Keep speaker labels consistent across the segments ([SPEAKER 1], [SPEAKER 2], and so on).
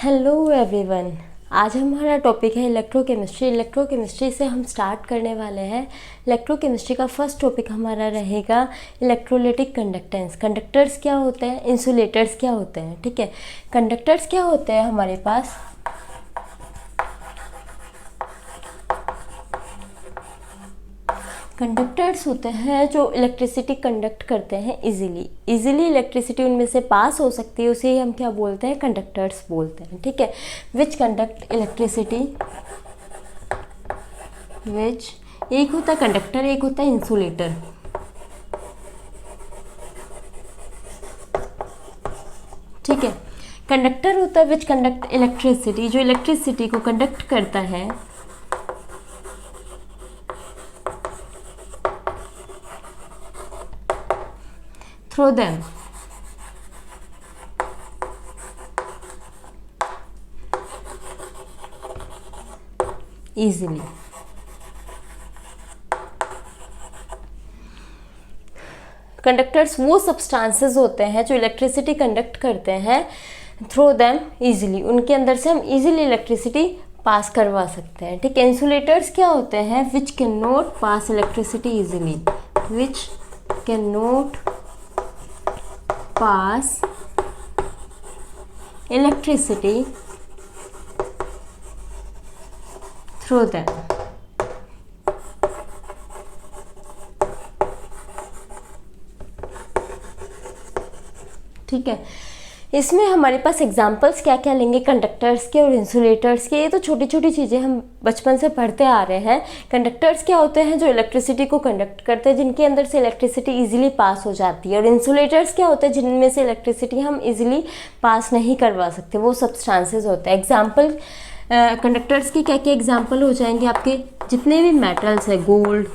[SPEAKER 1] Hello everyone. आज हमारा topic है इलेक्ट्रोकेमिस्ट्री। इलेक्ट्रोकेमिस्ट्री से हम स्टार्ट करने वाले हैं। इलेक्ट्रोकेमिस्ट्री का फर्स्ट टॉपिक हमारा रहेगा इलेक्ट्रोलाइटिक कंडक्टेंस। कंडक्टर्स क्या होते हैं, इंसुलेटर्स क्या होते हैं। ठीक है, कंडक्टर्स क्या होते हैं हमारे पास, कंडक्टर्स होते हैं जो इलेक्ट्रिसिटी कंडक्ट करते हैं इजीली इलेक्ट्रिसिटी उनमें से पास हो सकती है, उसे हम क्या बोलते हैं, कंडक्टर्स बोलते हैं। ठीक है, विच कंडक्ट इलेक्ट्रिसिटी, विच, एक होता है कंडक्टर, एक होता है इंसुलेटर। ठीक है, कंडक्टर होता है विच कंडक्ट इलेक्ट्रिसिटी, जो इलेक्ट्रिसिटी को कंडक्ट करता है through them easily। कंडक्टर्स वो सब्सटेंसेस होते हैं जो इलेक्ट्रिसिटी कंडक्ट करते हैं थ्रू देम इजीली, उनके अंदर से हम इजीली इलेक्ट्रिसिटी पास करवा सकते हैं। ठीक है, इंसुलेटर्स क्या होते हैं, which can not pass electricity easily, which can not pass electricity through them। ठीक है, इसमें हमारे पास एग्जाम्पल्स क्या क्या लेंगे कंडक्टर्स के और इंसुलेटर्स के। ये तो छोटी छोटी चीज़ें हम बचपन से पढ़ते आ रहे हैं। कंडक्टर्स क्या होते हैं, जो इलेक्ट्रिसिटी को कंडक्ट करते हैं, जिनके अंदर से इलेक्ट्रिसिटी इजीली पास हो जाती है। और इंसुलेटर्स क्या होते हैं, जिनमें से इलेक्ट्रिसिटी हम इजीली पास नहीं करवा सकते, वो सब्सटेंसेस होते हैं। एग्जाम्पल कंडक्टर्स के क्या क्या एग्जाम्पल हो जाएंगे, आपके जितने भी मेटल्स है, गोल्ड,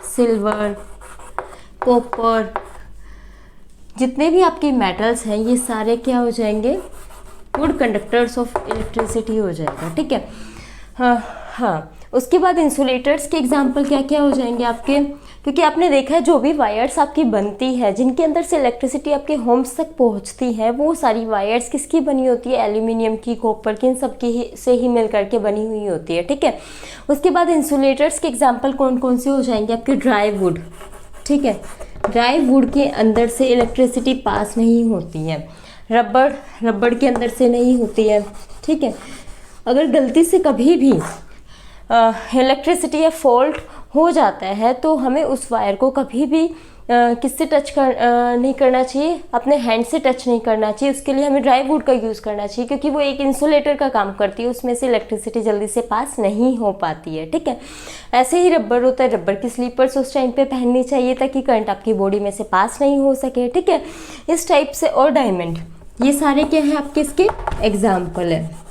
[SPEAKER 1] सिल्वर, कॉपर, जितने भी आपके मेटल्स हैं, ये सारे क्या हो जाएंगे, गुड कंडक्टर्स ऑफ इलेक्ट्रिसिटी हो जाएगा। ठीक है, हाँ, उसके बाद इंसुलेटर्स के एग्जांपल क्या क्या हो जाएंगे आपके, क्योंकि आपने देखा है जो भी वायर्स आपकी बनती है, जिनके अंदर से इलेक्ट्रिसिटी आपके होम्स तक पहुंचती है, वो सारी वायर्स किसकी बनी होती है, एल्यूमिनियम की, कॉपर की, इन सब की से ही मिल करके बनी हुई होती है। ठीक है, उसके बाद इंसुलेटर्स के एग्जाम्पल कौन कौन से हो जाएंगे आपके, ड्राई वुड। ठीक है, ड्राई वुड के अंदर से इलेक्ट्रिसिटी पास नहीं होती है, रबड़ के अंदर से नहीं होती है। ठीक है, अगर गलती से कभी भी इलेक्ट्रिसिटी या फॉल्ट हो जाता है तो हमें उस वायर को कभी भी किससे टच नहीं करना चाहिए, अपने हैंड से टच नहीं करना चाहिए। उसके लिए हमें ड्राई वुड का यूज़ करना चाहिए, क्योंकि वो एक इंसुलेटर का काम करती है, उसमें से इलेक्ट्रिसिटी जल्दी से पास नहीं हो पाती है। ठीक है, ऐसे ही रबड़ होता है, रबड़ की स्लीपर्स उस टाइम पे पहननी चाहिए ताकि करंट आपकी बॉडी में से पास नहीं हो सके। ठीक है, इस टाइप से। और डायमंड, ये सारे क्या है आपके इसके एग्जाम्पल है।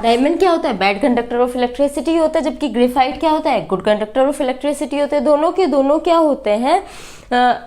[SPEAKER 1] डायमंड क्या होता है, बैड कंडक्टर ऑफ इलेक्ट्रिसिटी होता है, जबकि ग्रेफाइट क्या होता है, गुड कंडक्टर ऑफ इलेक्ट्रिसिटी होते हैं। दोनों के दोनों क्या होते हैं,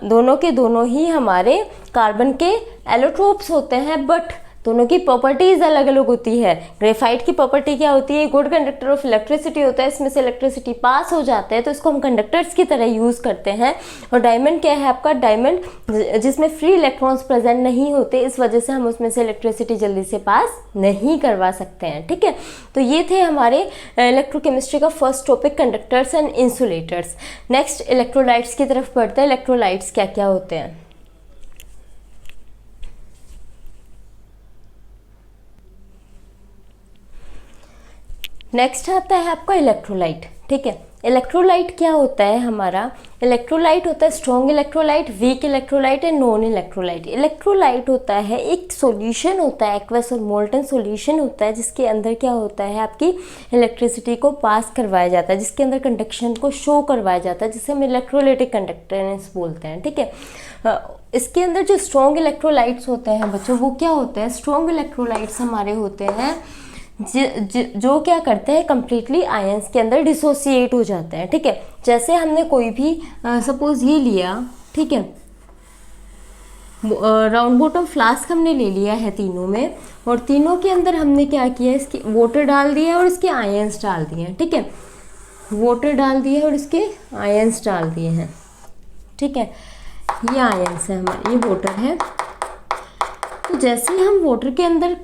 [SPEAKER 1] दोनों के दोनों ही हमारे कार्बन के एलोट्रोप्स होते हैं, बट दोनों की प्रॉपर्टीज अलग अलग होती है। ग्रेफाइट की प्रॉपर्टी क्या होती है, गुड कंडक्टर ऑफ इलेक्ट्रिसिटी होता है, इसमें से इलेक्ट्रिसिटी पास हो जाते हैं, तो इसको हम कंडक्टर्स की तरह यूज़ करते हैं। और डायमंड क्या है आपका, डायमंड जिसमें फ्री इलेक्ट्रॉन्स प्रेजेंट नहीं होते, इस वजह से हम उसमें से इलेक्ट्रिसिटी जल्दी से पास नहीं करवा सकते हैं। ठीक है, तो ये थे हमारे इलेक्ट्रोकेमिस्ट्री का first topic, conductors and insulators. Next electrolytes की तरफ बढ़ते हैं। इलेक्ट्रोलाइट्स क्या क्या होते हैं, नेक्स्ट आता है आपका इलेक्ट्रोलाइट। ठीक है, इलेक्ट्रोलाइट क्या होता है हमारा, इलेक्ट्रोलाइट होता है strong electrolyte, weak electrolyte and non electrolyte. Electrolyte होता है एक सॉल्यूशन होता है, एक्वस और मोल्टन सॉल्यूशन होता है, जिसके अंदर क्या होता है आपकी इलेक्ट्रिसिटी को पास करवाया जाता है, जिसके अंदर कंडक्शन को शो करवाया जाता है, जिसे हम इलेक्ट्रोलाइटिक कंडक्टेंस बोलते हैं। ठीक है, इसके अंदर जो स्ट्रॉन्ग इलेक्ट्रोलाइट्स होते हैं बच्चों, वो क्या होते हैं, स्ट्रॉन्ग इलेक्ट्रोलाइट्स हमारे होते हैं जो क्या करते हैं, कम्प्लीटली आयंस के अंदर डिसोसिएट हो जाते हैं। ठीक है, जैसे हमने कोई भी सपोज ये लिया, ठीक है, राउंड बॉटम फ्लास्क हमने ले लिया है तीनों में, और तीनों के अंदर हमने क्या किया, इसके वाटर डाल दिया और इसके आयंस डाल दिए हैं। ठीक है, वाटर डाल दिए और इसके आयंस डाल दिए हैं। ठीक है, ये आयंस है हमारे, ये वाटर है। तो जैसे ही हम वाटर के अंदर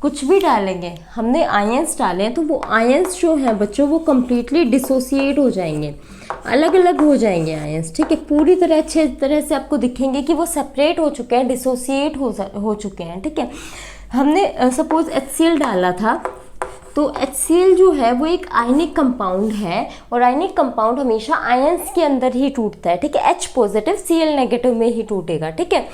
[SPEAKER 1] कुछ भी डालेंगे, हमने आयंस डाले हैं तो वो आयंस जो है बच्चों वो कम्प्लीटली डिसोसिएट हो जाएंगे, अलग अलग हो जाएंगे आयंस, ठीक है। पूरी तरह अच्छे तरह से आपको दिखेंगे कि वो सेपरेट हो चुके हैं, डिसोसिएट हो चुके हैं, ठीक है। हमने सपोज HCl डाला था, तो HCl जो है वो एक आयनिक कंपाउंड है और आयनिक कंपाउंड हमेशा आयंस के अंदर ही टूटता है, ठीक है। H पॉजिटिव Cl नेगेटिव में ही टूटेगा, ठीक है।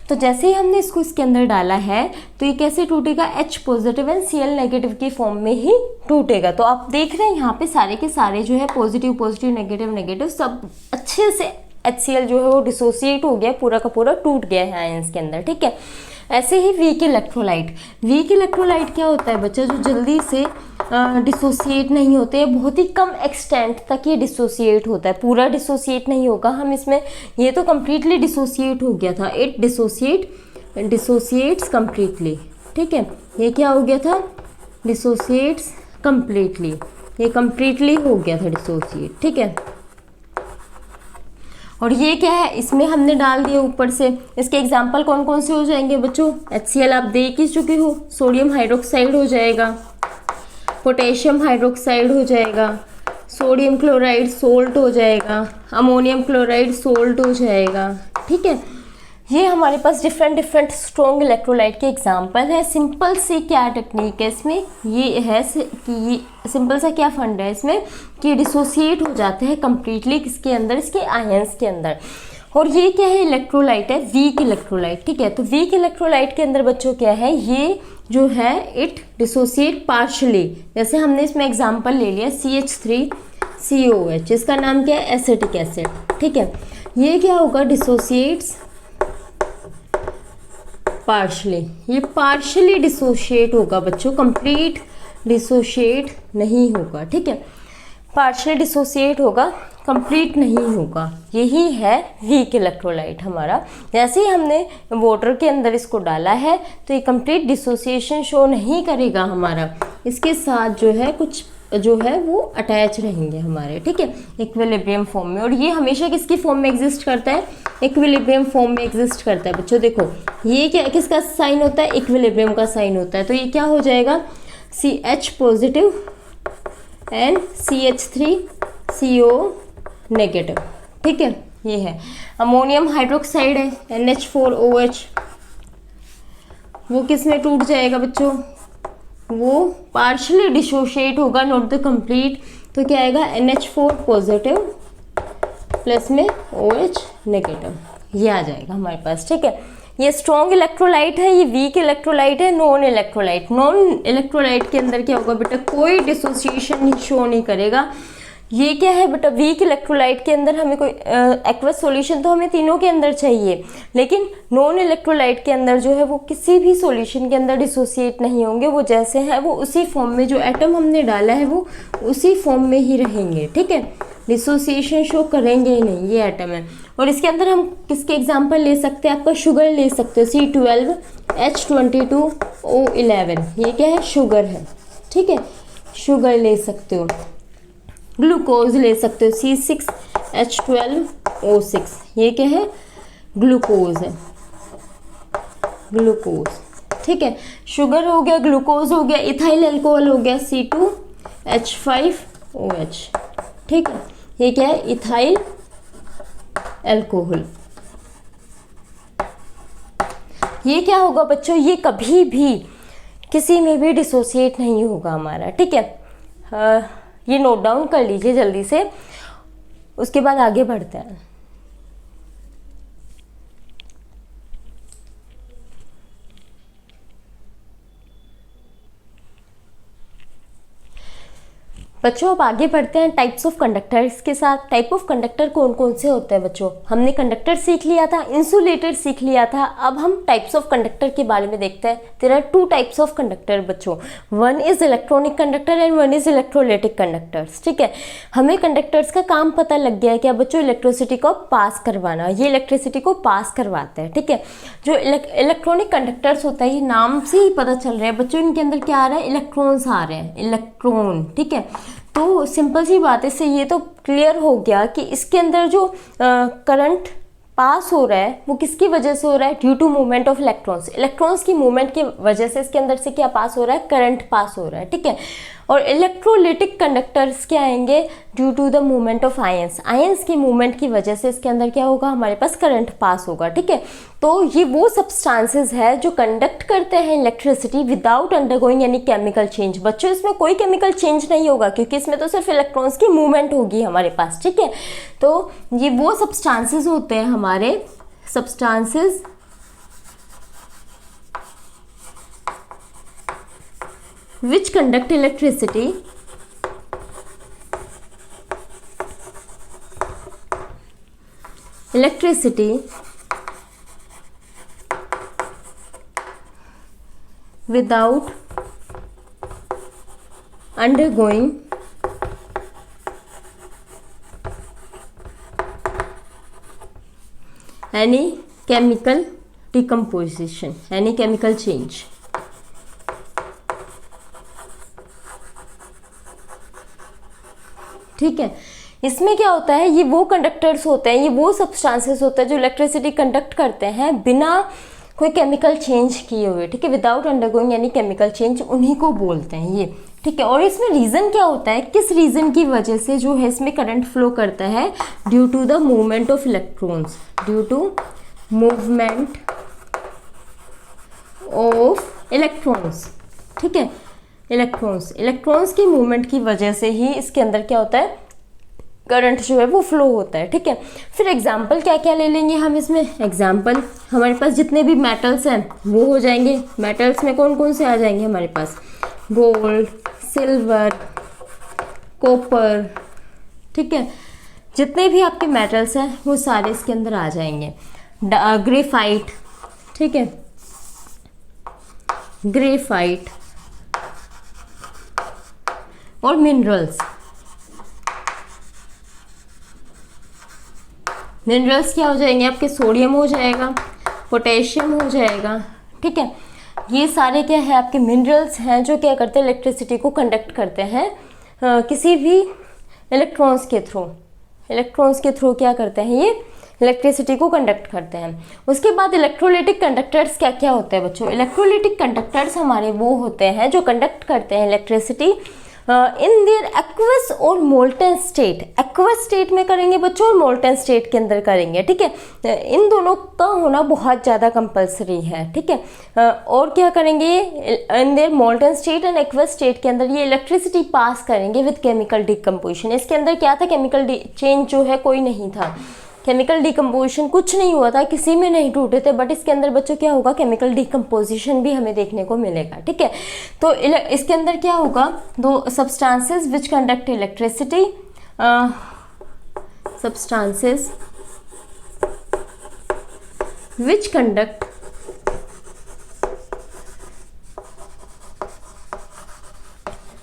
[SPEAKER 1] तो जैसे ही हमने इसको इसके अंदर डाला है तो ये कैसे टूटेगा, H positive and Cl negative की फॉर्म में ही टूटेगा। तो आप देख रहे हैं यहाँ पे सारे के सारे जो है पॉजिटिव पॉजिटिव नेगेटिव नेगेटिव सब अच्छे से HCl जो है वो डिसोसिएट हो गया, पूरा का पूरा टूट गया है आयंस के अंदर, ठीक है। ऐसे ही वीक इलेक्ट्रोलाइट, वीक इलेक्ट्रोलाइट क्या होता है बच्चा, जो जल्दी से डिसोसिएट नहीं होते हैं, बहुत ही कम एक्सटेंट तक ये डिसोसिएट होता है, पूरा डिसोसिएट नहीं होगा। हम इसमें ये तो कम्प्लीटली डिसोसिएट हो गया था, इट डिसोसिएट्स कम्प्लीटली, ठीक है। ये क्या हो गया था, डिसोसिएट्स कम्प्लीटली, ये कम्प्लीटली हो गया था डिसोसिएट, ठीक है। और ये क्या है, इसमें हमने डाल दिया ऊपर से, इसके एग्जाम्पल कौन कौन से हो जाएंगे बच्चों, HCl आप देख ही चुके हो, सोडियम हाइड्रोक्साइड हो जाएगा, पोटेशियम हाइड्रोक्साइड हो जाएगा, सोडियम क्लोराइड सोल्ट हो जाएगा, अमोनियम क्लोराइड सोल्ट हो जाएगा, ठीक है। ये हमारे पास डिफरेंट स्ट्रॉन्ग इलेक्ट्रोलाइट के एग्जाम्पल है। सिंपल सी क्या टेक्निक है इसमें, ये है कि ये सिंपल सा क्या फंड है इसमें कि डिसोसिएट हो जाते हैं कम्प्लीटली किसके अंदर, इसके आयंस के अंदर। और ये क्या है, इलेक्ट्रोलाइट है, वीक इलेक्ट्रोलाइट, ठीक है। तो वीक इलेक्ट्रोलाइट के अंदर बच्चों क्या है, ये जो है इट डिसोसिएट पार्शली, जैसे हमने इसमें एग्जाम्पल ले लिया CH3COH, इसका नाम क्या है, एसिटिक एसिड, ठीक है। ये क्या होगा, डिसोसिएट्स पार्शली, ये पार्शली डिसोशिएट होगा बच्चों, कंप्लीट डिसोशिएट नहीं होगा, ठीक है। पार्शली डिसोशिएट होगा, कंप्लीट नहीं होगा, यही है वीक इलेक्ट्रोलाइट हमारा। जैसे ही हमने वाटर के अंदर इसको डाला है तो ये कंप्लीट डिसोसिएशन शो नहीं करेगा हमारा, इसके साथ जो है कुछ जो है वो अटैच रहेंगे हमारे, ठीक है, इक्विलिब्रियम फॉर्म में। और ये हमेशा किसकी फॉर्म में एग्जिस्ट करता है, इक्विलिब्रियम फॉर्म में एग्जिस्ट करता है बच्चों। देखो ये क्या किसका साइन होता है, इक्विलिब्रियम का साइन होता है। तो ये क्या हो जाएगा, CH positive and CH3CO negative, ठीक है। ये है अमोनियम हाइड्रोक्साइड है, NH4OH, वो किस में टूट जाएगा बच्चों, वो पार्शली डिसोशिएट होगा, नॉट द कंप्लीट। तो क्या आएगा, NH4 पॉजिटिव प्लस में OH नेगेटिव, ये आ जाएगा हमारे पास, ठीक है। ये स्ट्रॉन्ग इलेक्ट्रोलाइट है, ये वीक इलेक्ट्रोलाइट है, नॉन इलेक्ट्रोलाइट। नॉन इलेक्ट्रोलाइट के अंदर क्या होगा बेटा, कोई डिसोसिएशन शो नहीं करेगा। ये क्या है बेटा, वीक इलेक्ट्रोलाइट के अंदर हमें कोई एक्वस सॉल्यूशन तो हमें तीनों के अंदर चाहिए, लेकिन नॉन इलेक्ट्रोलाइट के अंदर जो है वो किसी भी सॉल्यूशन के अंदर डिसोसिएट नहीं होंगे, वो जैसे है वो उसी फॉर्म में, जो एटम हमने डाला है वो उसी फॉर्म में ही रहेंगे, ठीक है। डिसोसिएशन शो करेंगे ही नहीं, ये एटम है। और इसके अंदर हम किसके एग्जाम्पल ले सकते हैं, आपका शुगर ले सकते हो, C12H22O11, ये क्या है, शुगर है, ठीक है, शुगर ले सकते हो। ग्लूकोज ले सकते हो, C6H12O6, ये क्या है, ग्लूकोज है, ग्लूकोज, ठीक है। शुगर हो गया, ग्लूकोज हो गया, इथाइल अल्कोहल हो गया, C2H5OH, ठीक है। ये क्या है, इथाइल अल्कोहल। ये क्या होगा बच्चों, ये कभी भी किसी में भी डिसोसिएट नहीं होगा हमारा, ठीक है। ये नोट डाउन कर लीजिए जल्दी से, उसके बाद आगे बढ़ते हैं। बच्चों अब आगे बढ़ते हैं टाइप्स ऑफ कंडक्टर्स के साथ। टाइप ऑफ कंडक्टर कौन कौन से होते हैं बच्चों, हमने कंडक्टर सीख लिया था, इंसुलेटर सीख लिया था, अब हम टाइप्स ऑफ कंडक्टर के बारे में देखते हैं। There are two types of conductor बच्चों, one is electronic conductor and one is electrolytic conductors, ठीक है। हमें कंडक्टर्स का काम पता लग गया है क्या बच्चों, इलेक्ट्रिसिटी को पास करवाना, ये इलेक्ट्रिसिटी को पास करवाते हैं, ठीक है। जो इलेक्ट्रॉनिक कंडक्टर्स होता है, ये नाम से ही पता चल रहा है बच्चों, इनके अंदर क्या आ रहा है, इलेक्ट्रॉन्स आ रहे हैं, इलेक्ट्रॉन, ठीक है। तो सिंपल सी बात है, इससे ये तो क्लियर हो गया कि इसके अंदर जो करंट पास हो रहा है वो किसकी वजह से हो रहा है, due to movement of electrons, electrons की मूवमेंट की वजह से इसके अंदर से क्या पास हो रहा है, करंट पास हो रहा है, ठीक है। और इलेक्ट्रोलिटिक कंडक्टर्स क्या आएंगे, due to the movement of ions, ions की मूवमेंट की वजह से इसके अंदर क्या होगा, हमारे पास करंट पास होगा, ठीक है। तो ये वो सब्सटेंसेस है जो कंडक्ट करते हैं electricity without undergoing any chemical change. बच्चों इसमें कोई केमिकल चेंज नहीं होगा क्योंकि इसमें तो सिर्फ इलेक्ट्रॉन्स की मूवमेंट होगी हमारे पास, ठीक है। तो ये वो सब्सटेंसेस होते हैं हमारे, substances which conduct electricity without undergoing any chemical decomposition, any chemical change। ठीक है, इसमें क्या होता है, ये वो कंडक्टर्स होते हैं, ये वो सब्सटेंसेस होते हैं जो इलेक्ट्रिसिटी कंडक्ट करते हैं बिना कोई केमिकल चेंज किए हुए, ठीक है, विदाउट अंडरगोइंग यानी केमिकल चेंज, उन्हीं को बोलते हैं ये, ठीक है। और इसमें रीज़न क्या होता है, किस रीज़न की वजह से जो है इसमें करंट फ्लो करता है, due to the movement of electrons, due to movement of electrons, ठीक है, इलेक्ट्रॉन्स की मूवमेंट की वजह से ही इसके अंदर क्या होता है, करंट जो है वो फ्लो होता है, ठीक है। फिर एग्जांपल क्या क्या ले लेंगे हम इसमें, एग्जांपल हमारे पास जितने भी मेटल्स हैं वो हो जाएंगे। मेटल्स में कौन कौन से आ जाएंगे हमारे पास, गोल्ड, सिल्वर, कॉपर, ठीक है, जितने भी आपके मेटल्स हैं वो सारे इसके अंदर आ जाएंगे। ग्रेफाइट, ठीक है, ग्रेफाइट और मिनरल्स, मिनरल्स क्या हो जाएंगे आपके, सोडियम हो जाएगा, पोटेशियम हो जाएगा, ठीक है। ये सारे क्या है आपके मिनरल्स हैं जो क्या करते हैं, इलेक्ट्रिसिटी को कंडक्ट करते हैं किसी भी इलेक्ट्रॉन्स के थ्रू क्या करते हैं, ये इलेक्ट्रिसिटी को कंडक्ट करते हैं। उसके बाद इलेक्ट्रोलिटिक कंडक्टर्स क्या क्या होते हैं बच्चों, इलेक्ट्रोलिटिक कंडक्टर्स हमारे वो होते हैं जो कंडक्ट करते हैं इलेक्ट्रिसिटी इन देयर एक्वस और मोल्टन स्टेट। एक्वस स्टेट में करेंगे बच्चों और मोल्टन स्टेट के अंदर करेंगे, ठीक है। इन दोनों का होना बहुत ज़्यादा कंपलसरी है, ठीक है। और क्या करेंगे, in their molten state and aqueous state के अंदर ये इलेक्ट्रिसिटी पास करेंगे विद केमिकल डिकम्पोजिशन। इसके अंदर क्या था, केमिकल चेंज जो है कोई नहीं था, केमिकल डिकम्पोजिशन कुछ नहीं हुआ था, किसी में नहीं टूटे थे, बट इसके अंदर बच्चों क्या होगा, केमिकल डिकम्पोजिशन भी हमें देखने को मिलेगा, ठीक है। तो इसके अंदर क्या होगा, दो substances which conduct electricity, substances which conduct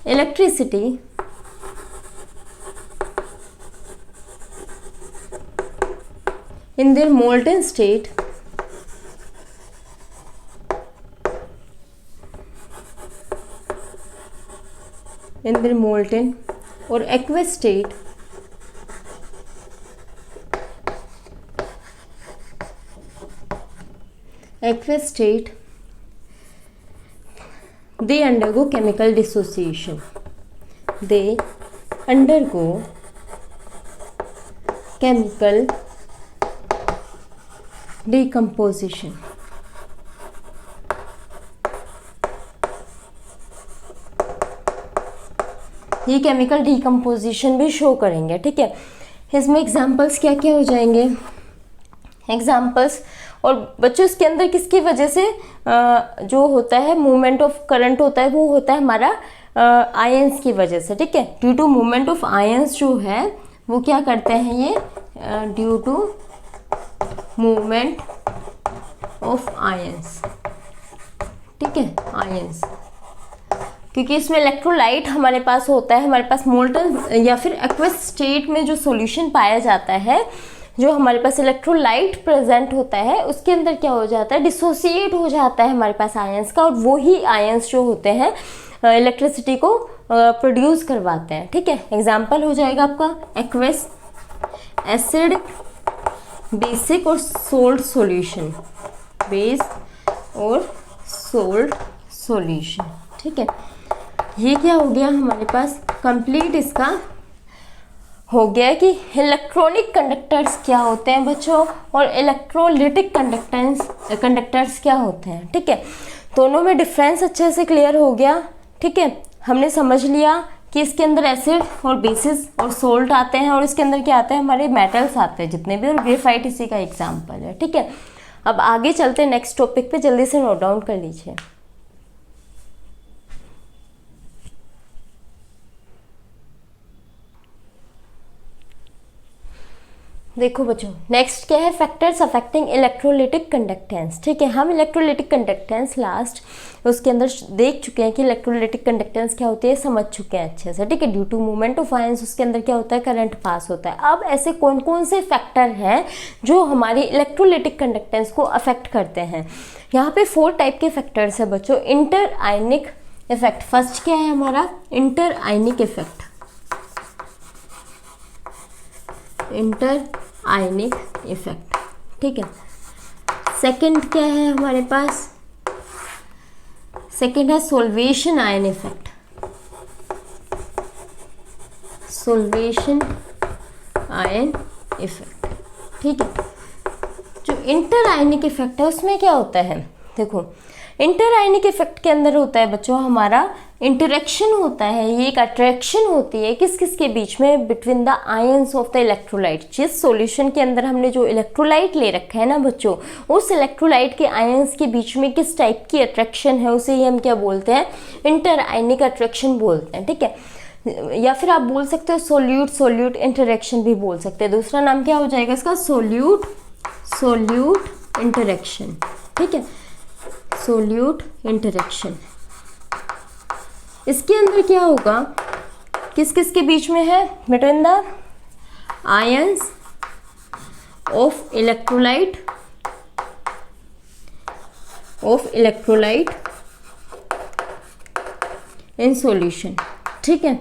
[SPEAKER 1] electricity in their molten state or aqueous state they undergo chemical dissociation, they undergo chemical decomposition. ये केमिकल डिकम्पोजिशन भी शो करेंगे, ठीक है। इसमें एग्जांपल्स क्या क्या हो जाएंगे, एग्जांपल्स, और बच्चों इसके अंदर किसकी वजह से जो होता है मूवमेंट ऑफ करंट होता है वो होता है हमारा आयंस की वजह से, ठीक है। Due to movement of ions जो है वो क्या करते हैं, ये due to movement of ions, ठीक है, आयंस, क्योंकि इसमें इलेक्ट्रोलाइट हमारे पास होता है, हमारे पास मोल्टन या फिर एक्वस स्टेट में जो सॉल्यूशन पाया जाता है, जो हमारे पास इलेक्ट्रोलाइट प्रेजेंट होता है उसके अंदर क्या हो जाता है, डिसोसिएट हो जाता है हमारे पास आयंस का, और वो ही आयंस जो होते हैं इलेक्ट्रिसिटी को प्रोड्यूस करवाते हैं, ठीक है। एग्जाम्पल हो जाएगा आपका एक्वस एसिड बेसिक और सोल्ड सॉल्यूशन, बेस और सोल्ड सॉल्यूशन। ठीक है, ये क्या हो गया हमारे पास कंप्लीट, इसका हो गया कि इलेक्ट्रॉनिक कंडक्टर्स क्या होते हैं बच्चों और इलेक्ट्रोलिटिक कंडक्टर्स क्या होते हैं। ठीक है, दोनों में डिफरेंस अच्छे से क्लियर हो गया। ठीक है, हमने समझ लिया कि इसके अंदर एसिड और बेसिस और सोल्ट आते हैं और इसके अंदर क्या आते हैं, हमारे मेटल्स आते हैं जितने भी, और ग्रेफाइट इसी का एग्जाम्पल है। ठीक है, अब आगे चलते हैं नेक्स्ट टॉपिक पे, जल्दी से नोट डाउन कर लीजिए। देखो बच्चों, नेक्स्ट क्या है, फैक्टर्स अफेक्टिंग इलेक्ट्रोलिटिक कंडक्टेंस। ठीक है, हम इलेक्ट्रोलिटिक कंडक्टेंस लास्ट उसके अंदर देख चुके हैं कि इलेक्ट्रोलिटिक कंडक्टेंस क्या होती है, समझ चुके हैं अच्छे से। ठीक है, due to movement of ions उसके अंदर क्या होता है, करंट पास होता है। अब ऐसे कौन कौन से फैक्टर हैं जो हमारी इलेक्ट्रोलिटिक कंडक्टेंस को अफेक्ट करते हैं। यहाँ पे 4 टाइप के फैक्टर्स है बच्चों। इंटर आयनिक इफेक्ट, फर्स्ट क्या है हमारा, इंटर आयनिक इफेक्ट, इंटर आयनिक इफेक्ट। ठीक है, सेकंड क्या है हमारे पास, सेकंड है solution ion effect, solution ion effect. ठीक है, जो इंटर आयनिक इफेक्ट है उसमें क्या होता है, देखो इंटर आयनिक इफेक्ट के अंदर होता है बच्चों हमारा इंटरेक्शन होता है, ये एक अट्रैक्शन होती है किस किस के बीच में, between the ions of the electrolyte. जिस सॉल्यूशन के अंदर हमने जो इलेक्ट्रोलाइट ले रखा है ना बच्चों, उस इलेक्ट्रोलाइट के आयंस के बीच में किस टाइप की अट्रैक्शन है, उसे ही हम क्या बोलते हैं, इंटर आयनिक अट्रैक्शन बोलते हैं। ठीक है, या फिर आप बोल सकते हो सोल्यूट सोल्यूट इंटरेक्शन भी बोल सकते हैं। दूसरा नाम क्या हो जाएगा इसका, सोल्यूट सोल्यूट इंटरेक्शन। ठीक है, सोल्यूट इंटरेक्शन। इसके अंदर क्या होगा, किस किस के बीच में है, between the ions of electrolyte in solution. ठीक है,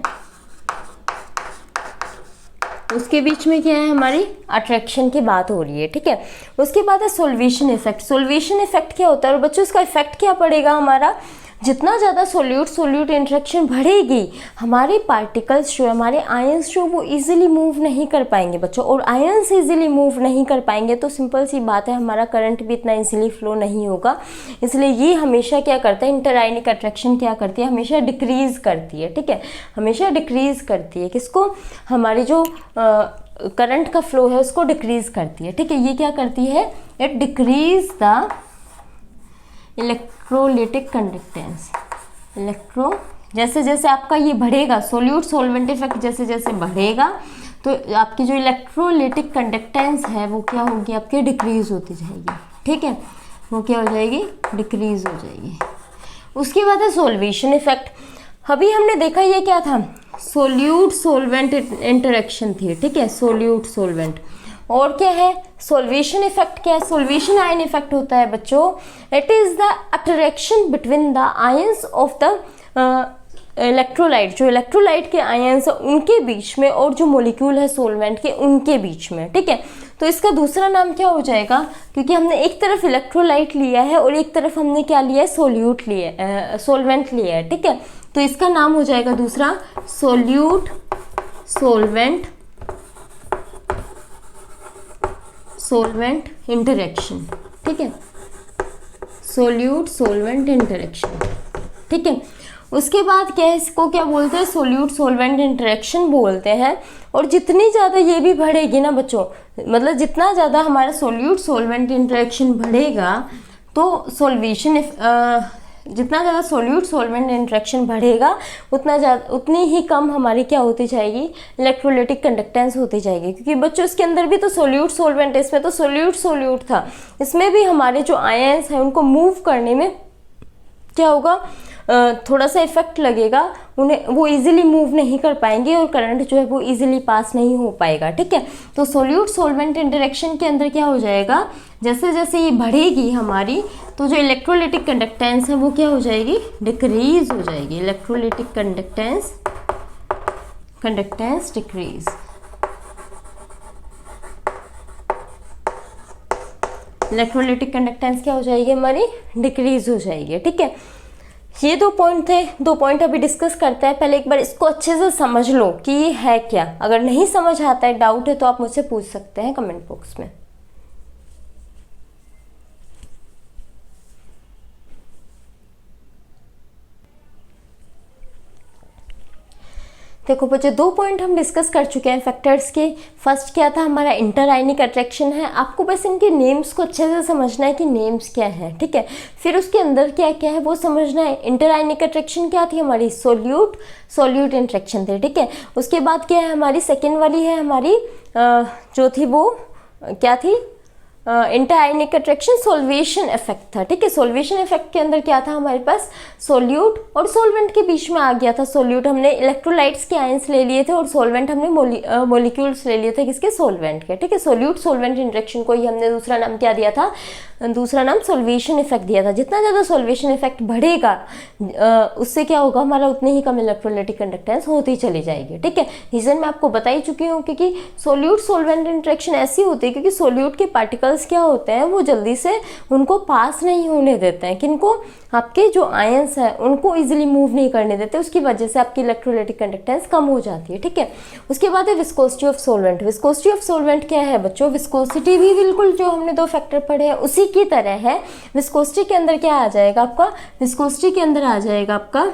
[SPEAKER 1] उसके बीच में क्या है, हमारी अट्रैक्शन की बात हो रही है। ठीक है, उसके बाद है सोल्वेशन इफेक्ट। सोल्वेशन इफेक्ट क्या होता है, और बच्चों इसका इफेक्ट क्या पड़ेगा हमारा, जितना ज़्यादा सोल्यूट सोल्यूट इंटरेक्शन बढ़ेगी, हमारे पार्टिकल्स जो, हमारे आयंस जो, वो इजीली मूव नहीं कर पाएंगे बच्चों। और आयंस इजीली मूव नहीं कर पाएंगे तो सिंपल सी बात है, हमारा करंट भी इतना इजीली फ्लो नहीं होगा। इसलिए ये हमेशा क्या करता है, इंटर आयनिक अट्रैक्शन क्या करती है, हमेशा डिक्रीज़ करती है। ठीक है, हमेशा डिक्रीज़ करती है किसको, हमारी जो करंट का फ्लो है उसको डिक्रीज़ करती है। ठीक है, ये क्या करती है, it decrease the electrolytic conductance. जैसे जैसे आपका ये बढ़ेगा, सोल्यूट सोलवेंट इफेक्ट जैसे जैसे बढ़ेगा, तो आपकी जो इलेक्ट्रोलिटिक कंडक्टेंस है वो क्या होगी, आपकी डिक्रीज होती जाएगी। ठीक है, वो क्या हो जाएगी, डिक्रीज हो जाएगी। उसके बाद है सोल्वेशन इफेक्ट। अभी हमने देखा ये क्या था, सोल्यूट सोलवेंट इंटरेक्शन थी। ठीक है, सोल्यूट सोलवेंट। और क्या है, सोल्वेशन इफेक्ट क्या है, सोल्वेशन आयन इफेक्ट होता है बच्चों, it is the attraction between the ions of the electrolyte. जो इलेक्ट्रोलाइट के आयंस है उनके बीच में और जो मॉलिक्यूल है सोलवेंट के उनके बीच में। ठीक है, तो इसका दूसरा नाम क्या हो जाएगा, क्योंकि हमने एक तरफ इलेक्ट्रोलाइट लिया है और एक तरफ हमने क्या लिया है, सोल्यूट लिया, सोलवेंट लिया है। ठीक है, तो इसका नाम हो जाएगा दूसरा सोल्यूट सोलवेंट इंटरेक्शन। ठीक है, सोल्यूट सोलवेंट इंटरेक्शन। ठीक है, उसके बाद क्या है, इसको क्या बोलते हैं, सोल्यूट सोलवेंट इंटरेक्शन बोलते हैं। और जितनी ज़्यादा ये भी बढ़ेगी ना बच्चों, मतलब जितना ज़्यादा हमारा सोल्यूट सोलवेंट इंटरेक्शन बढ़ेगा तो जितना ज़्यादा सोल्यूट सोलवेंट इंटरेक्शन बढ़ेगा उतनी ही कम हमारी क्या होती जाएगी, इलेक्ट्रोलिटिक कंडक्टेंस होती जाएगी। क्योंकि बच्चों इसके अंदर भी तो सोल्यूट सोलवेंट, इसमें तो सोल्यूट था, इसमें भी हमारे जो आयंस हैं उनको मूव करने में क्या होगा, थोड़ा सा इफेक्ट लगेगा, उन्हें वो इजीली मूव नहीं कर पाएंगे और करंट जो है वो इजीली पास नहीं हो पाएगा। ठीक है, तो सोल्यूट सोलवेंट इंटरेक्शन के अंदर क्या हो जाएगा, जैसे जैसे ये बढ़ेगी हमारी, तो जो इलेक्ट्रोलिटिक कंडक्टेंस है वो क्या हो जाएगी, डिक्रीज हो जाएगी। Electrolytic conductance decrease. Electrolytic conductance क्या हो जाएगी हमारी, डिक्रीज हो जाएगी। ठीक है, ये 2 पॉइंट थे, 2 पॉइंट अभी डिस्कस करते हैं। पहले एक बार इसको अच्छे से समझ लो कि ये है क्या। अगर नहीं समझ आता है, डाउट है, तो आप मुझसे पूछ सकते हैं कमेंट बॉक्स में। देखो बच्चे, 2 पॉइंट हम डिस्कस कर चुके हैं फैक्टर्स के। फर्स्ट क्या था हमारा, इंटर आयनिक अट्रैक्शन है। आपको बस इनके नेम्स को अच्छे से समझना है कि नेम्स क्या है। ठीक है, फिर उसके अंदर क्या क्या है वो समझना है। इंटर आयनिक अट्रैक्शन क्या थी हमारी, सोल्यूट इंट्रैक्शन थे। ठीक है, उसके बाद क्या है हमारी सेकेंड वाली है हमारी जो थी वो क्या थी, इंटर आयनिक अट्रैक्शन सोल्वेशन इफेक्ट था। ठीक है, सोल्वेशन इफेक्ट के अंदर क्या था हमारे पास, सोल्यूट और सोलवेंट के बीच में आ गया था। सोल्यूट हमने इलेक्ट्रोलाइट्स के आयंस ले लिए थे और सोलवेंट हमने मोलिक्यूल्स ले लिए थे किसके, सोलवेंट के। ठीक है, सोल्यूट सोलवेंट इंट्रैक्शन को ही हमने दूसरा नाम क्या दिया था, दूसरा नाम सोल्वेशन इफेक्ट दिया था। जितना ज़्यादा सोल्वेशन इफेक्ट बढ़ेगा उससे क्या होगा हमारा, उतने ही कम इलेक्ट्रोलाइटिक कंडक्टेंस होती चली जाएगी। ठीक है, रीज़न मैं आपको बता ही चुकी हूँ, क्योंकि सोल्यूट सोलवेंट इंट्रैक्शन ऐसी होती है क्योंकि सोल्यूट के पार्टिकल्स क्या होते हैं, वो जल्दी से उनको पास नहीं होने देते हैं, किनको, आपके जो आयंस है उनको इजीली मूव नहीं करने देते। उसकी वजह से आपकी इलेक्ट्रोलाइटिक कंडक्टेंस कम हो जाती है। ठीक है, उसके बाद है viscosity of solvent. Viscosity of solvent क्या है बच्चों, विस्कोसिटी भी बिल्कुल जो हमने 2 फैक्टर पढ़े हैं उसी की तरह है। विस्कोसिटी के अंदर क्या आ जाएगा आपका, विस्कोसिटी के अंदर आ जाएगा आपका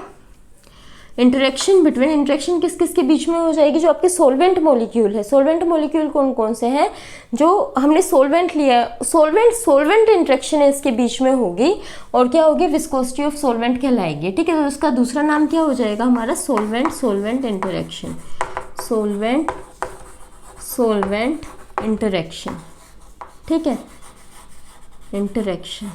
[SPEAKER 1] इंटरेक्शन बिटवीन, इंटरेक्शन किस किस के बीच में हो जाएगी, जो आपके सोलवेंट मॉलिक्यूल है। सोलवेंट मॉलिक्यूल कौन कौन से हैं, जो हमने सोलवेंट लिया है, सोलवेंट इंटरेक्शन है इसके बीच में होगी और क्या होगी, विस्कोसिटी ऑफ सोलवेंट कहलाएगी। ठीक है, तो उसका दूसरा नाम क्या हो जाएगा हमारा, सोलवेंट इंटरेक्शन, सोलवेंट इंटरेक्शन। ठीक है, इंटरेक्शन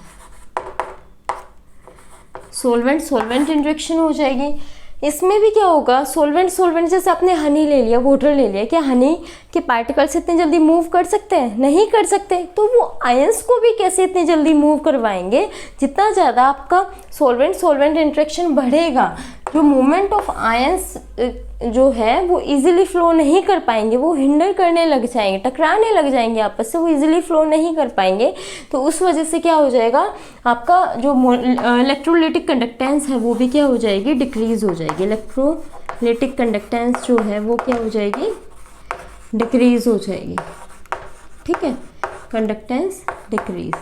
[SPEAKER 1] सोलवेंट इंटरेक्शन हो जाएगी। इसमें भी क्या होगा, सोलवेंट जैसे आपने हनी ले लिया, वाटर ले लिया, क्या हनी के पार्टिकल्स इतनी जल्दी मूव कर सकते हैं, नहीं कर सकते। तो वो आयंस को भी कैसे इतनी जल्दी मूव करवाएंगे, जितना ज़्यादा आपका सोलवेंट इंटरेक्शन बढ़ेगा, जो मूवमेंट ऑफ आयंस जो है वो इजीली फ्लो नहीं कर पाएंगे, वो हिंडर करने लग जाएंगे, टकराने लग जाएंगे आपस से, वो इजीली फ्लो नहीं कर पाएंगे। तो उस वजह से क्या हो जाएगा, आपका जो इलेक्ट्रोलाइटिक कंडक्टेंस है वो भी क्या हो जाएगी, डिक्रीज हो जाएगी। इलेक्ट्रोलाइटिक कंडक्टेंस जो है वो क्या हो जाएगी, डिक्रीज हो जाएगी। ठीक है, कंडक्टेंस डिक्रीज।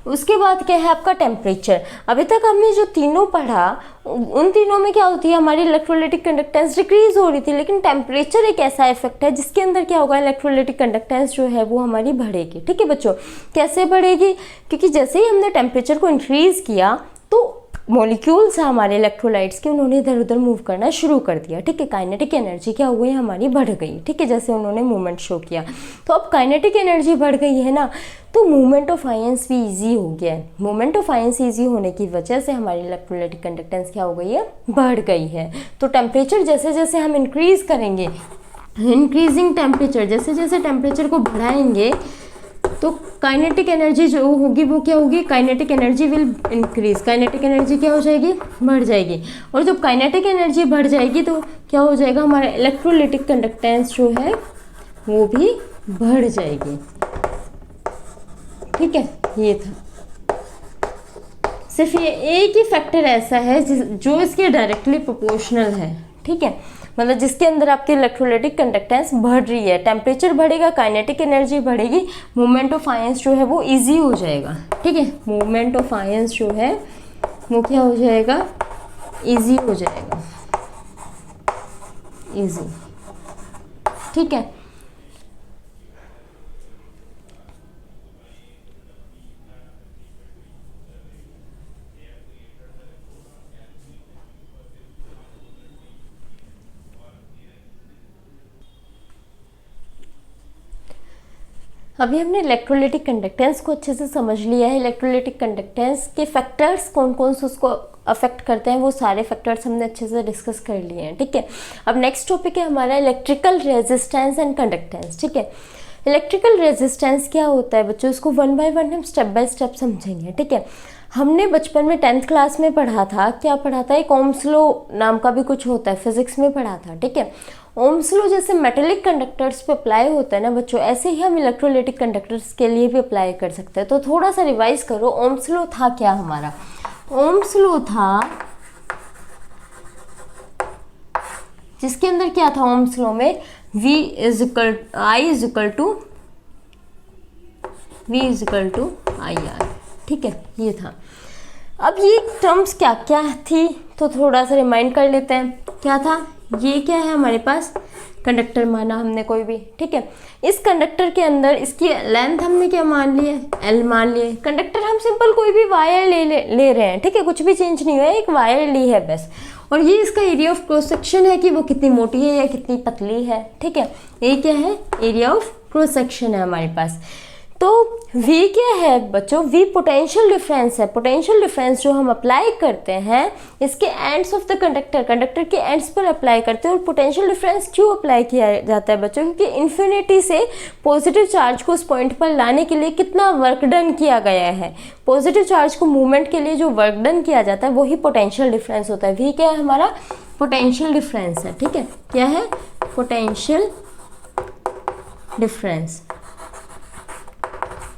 [SPEAKER 1] उसके बाद क्या है आपका टेम्परेचर। अभी तक हमने जो तीनों पढ़ा उन तीनों में क्या होती है, हमारी इलेक्ट्रोलाइटिक कंडक्टेंस डिक्रीज हो रही थी, लेकिन टेम्परेचर एक ऐसा इफेक्ट है जिसके अंदर क्या होगा, इलेक्ट्रोलाइटिक कंडक्टेंस जो है वो हमारी बढ़ेगी। ठीक है बच्चों, कैसे बढ़ेगी, क्योंकि जैसे ही हमने टेम्परेचर को इंक्रीज किया तो मॉलिक्यूल्स हमारे इलेक्ट्रोलाइट्स के, उन्होंने इधर उधर मूव करना शुरू कर दिया। ठीक है, काइनेटिक एनर्जी क्या हो गई हमारी, बढ़ गई। ठीक है, जैसे उन्होंने मूवमेंट शो किया, तो अब काइनेटिक एनर्जी बढ़ गई है ना, तो मूवमेंट ऑफ आयंस भी इजी हो गया है। मूवमेंट ऑफ आयंस इजी होने की वजह से हमारी इलेक्ट्रोलाइटिक कंडक्टेंस क्या हो गई है, बढ़ गई है। तो टेम्परेचर जैसे जैसे हम इंक्रीज करेंगे, इंक्रीजिंग टेम्परेचर, जैसे जैसे टेम्परेचर को बढ़ाएंगे तो काइनेटिक एनर्जी जो होगी वो क्या होगी, kinetic energy will increase. Kinetic energy क्या हो जाएगी, बढ़ जाएगी। और जब काइनेटिक एनर्जी बढ़ जाएगी तो क्या हो जाएगा, हमारा इलेक्ट्रोलाइटिक कंडक्टेंस जो है वो भी बढ़ जाएगी। ठीक है, ये था। सिर्फ ये एक ही फैक्टर ऐसा है जो इसके डायरेक्टली प्रोपोर्शनल है। ठीक है, मतलब जिसके अंदर आपकी इलेक्ट्रोलाइटिक कंडक्टेंस बढ़ रही है, टेम्परेचर बढ़ेगा, काइनेटिक एनर्जी बढ़ेगी, मूवमेंट ऑफ आयंस जो है वो इजी हो जाएगा। ठीक है, मूवमेंट ऑफ आयंस जो है वो क्या हो जाएगा, इजी हो जाएगा, इजी। ठीक है, अभी हमने इलेक्ट्रोलाइटिक कंडक्टेंस को अच्छे से समझ लिया है। इलेक्ट्रोलाइटिक कंडक्टेंस के फैक्टर्स कौन कौन से उसको अफेक्ट करते हैं, वो सारे फैक्टर्स हमने अच्छे से डिस्कस कर लिए हैं। ठीक है, अब नेक्स्ट टॉपिक है हमारा इलेक्ट्रिकल रेजिस्टेंस एंड कंडक्टेंस। ठीक है, इलेक्ट्रिकल रेजिस्टेंस क्या होता है बच्चों, इसको वन बाय वन हम स्टेप बाय स्टेप समझेंगे। ठीक है, हमने बचपन में 10th क्लास में पढ़ा था, क्या पढ़ा था, एक ओम्स लॉ नाम का भी कुछ होता है, फिजिक्स में पढ़ा था। ठीक है, ओम्स लॉ जैसे मेटेलिक कंडक्टर्स पे अप्लाई होता है ना बच्चों, ऐसे ही हम इलेक्ट्रोलाइटिक कंडक्टर्स के लिए भी अप्लाई कर सकते हैं। तो थोड़ा सा रिवाइज करो, ओम्स लॉ था क्या हमारा? ओम्स लॉ था जिसके अंदर क्या था ओम्स लॉ में, I is equal to IR, ठीक है, ये था। अब ये टर्म्स क्या क्या थी तो थोड़ा सा रिमाइंड कर लेते हैं। क्या था? ये क्या है हमारे पास? कंडक्टर माना हमने कोई भी, ठीक है। इस कंडक्टर के अंदर इसकी लेंथ हमने क्या मान ली है? L मान लिए। कंडक्टर हम सिंपल कोई भी वायर ले रहे हैं, ठीक है, कुछ भी चेंज नहीं हुआ है, एक वायर ली है बस। और ये इसका एरिया ऑफ क्रॉस सेक्शन है कि वो कितनी मोटी है या कितनी पतली है, ठीक है। ये क्या है? एरिया ऑफ क्रॉस सेक्शन है हमारे पास। तो V क्या है बच्चों? V पोटेंशियल डिफरेंस है। पोटेंशियल डिफरेंस जो हम अप्लाई करते हैं इसके एंड्स ऑफ द कंडक्टर के एंड्स पर अप्लाई करते हैं। और पोटेंशियल डिफरेंस क्यों अप्लाई किया जाता है बच्चों? क्योंकि इन्फिनिटी से पॉजिटिव चार्ज को उस पॉइंट पर लाने के लिए कितना वर्क डन किया गया है, पॉजिटिव चार्ज को मूवमेंट के लिए जो वर्क डन किया जाता है वही पोटेंशियल डिफरेंस होता है। V क्या है हमारा? पोटेंशियल डिफरेंस है, ठीक है। क्या है? पोटेंशियल डिफरेंस,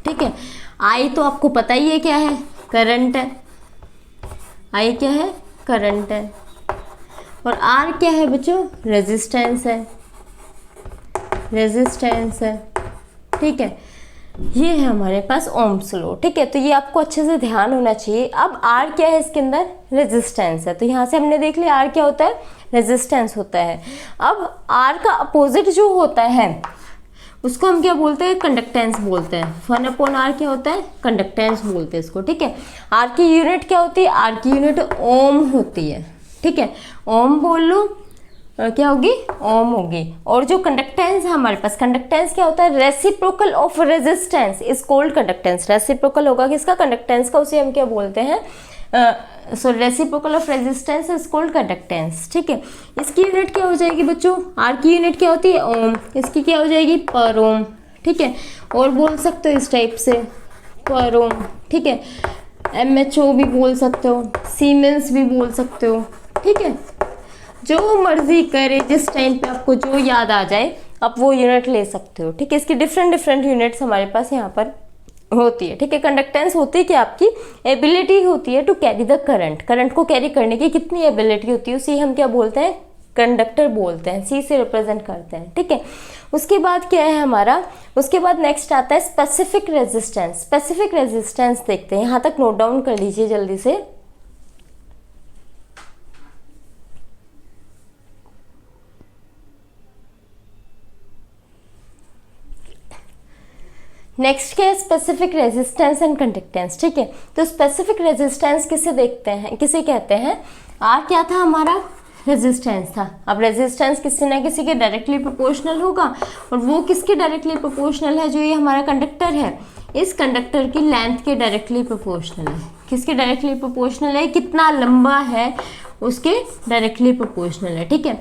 [SPEAKER 1] ठीक है। I तो आपको पता ही है क्या है? करंट है। I क्या है? करंट है। और R क्या है बच्चों? रेजिस्टेंस है, रेजिस्टेंस है, ठीक है। ये है हमारे पास ओम्स लॉ, ठीक है। तो ये आपको अच्छे से ध्यान होना चाहिए। अब R क्या है इसके अंदर? रेजिस्टेंस है। तो यहाँ से हमने देख लिया R क्या होता है? रेजिस्टेंस होता है। अब R का अपोजिट जो होता है उसको हम क्या बोलते हैं? कंडक्टेंस बोलते हैं। 1/R क्या होता है? कंडक्टेंस बोलते हैं इसको, ठीक है। R की यूनिट क्या होती है? R की यूनिट ओम होती है, ठीक है। ओम बोल लो, क्या होगी? ओम होगी। और जो कंडक्टेंस है हमारे पास, कंडक्टेंस क्या होता है? Reciprocal of resistance is called conductance. Reciprocal होगा किसका? कंडक्टेंस का। उसे हम क्या बोलते हैं? Reciprocal of resistance is called conductance, ठीक है। इसकी यूनिट क्या हो जाएगी बच्चों? R की यूनिट क्या होती है? ओम। इसकी क्या हो जाएगी? पर ओम, ठीक है। और बोल सकते हो इस टाइप से पर ओम, ठीक है। MHO भी बोल सकते हो, सीमेंस भी बोल सकते हो, ठीक है। जो मर्जी करे, जिस टाइम पे आपको जो याद आ जाए आप वो यूनिट ले सकते हो, ठीक है। इसकी डिफरेंट यूनिट्स हमारे पास यहाँ पर होती है, ठीक है। कंडक्टेंस होती है कि आपकी एबिलिटी होती है टू कैरी द करंट को कैरी करने की कितनी एबिलिटी होती है, उसे हम क्या बोलते हैं? कंडक्टर बोलते हैं। C से रिप्रेजेंट करते हैं, ठीक है। उसके बाद क्या है हमारा? उसके बाद नेक्स्ट आता है स्पेसिफिक रेजिस्टेंस। स्पेसिफिक रेजिस्टेंस देखते हैं, यहाँ तक नोट डाउन कर लीजिए जल्दी से। नेक्स्ट क्या है? स्पेसिफिक रेजिस्टेंस एंड कंडक्टेंस, ठीक है। तो स्पेसिफिक रेजिस्टेंस किसे देखते हैं, किसे कहते हैं? R क्या था हमारा? रेजिस्टेंस था। अब रेजिस्टेंस किसी ना किसी के डायरेक्टली प्रोपोर्शनल होगा, और वो किसके डायरेक्टली प्रोपोर्शनल है? जो ये हमारा कंडक्टर है, इस कंडक्टर की लेंथ के डायरेक्टली प्रोपोर्शनल है। किसके डायरेक्टली प्रोपोर्शनल है? कितना लंबा है उसके डायरेक्टली प्रोपोर्शनल है, ठीक है।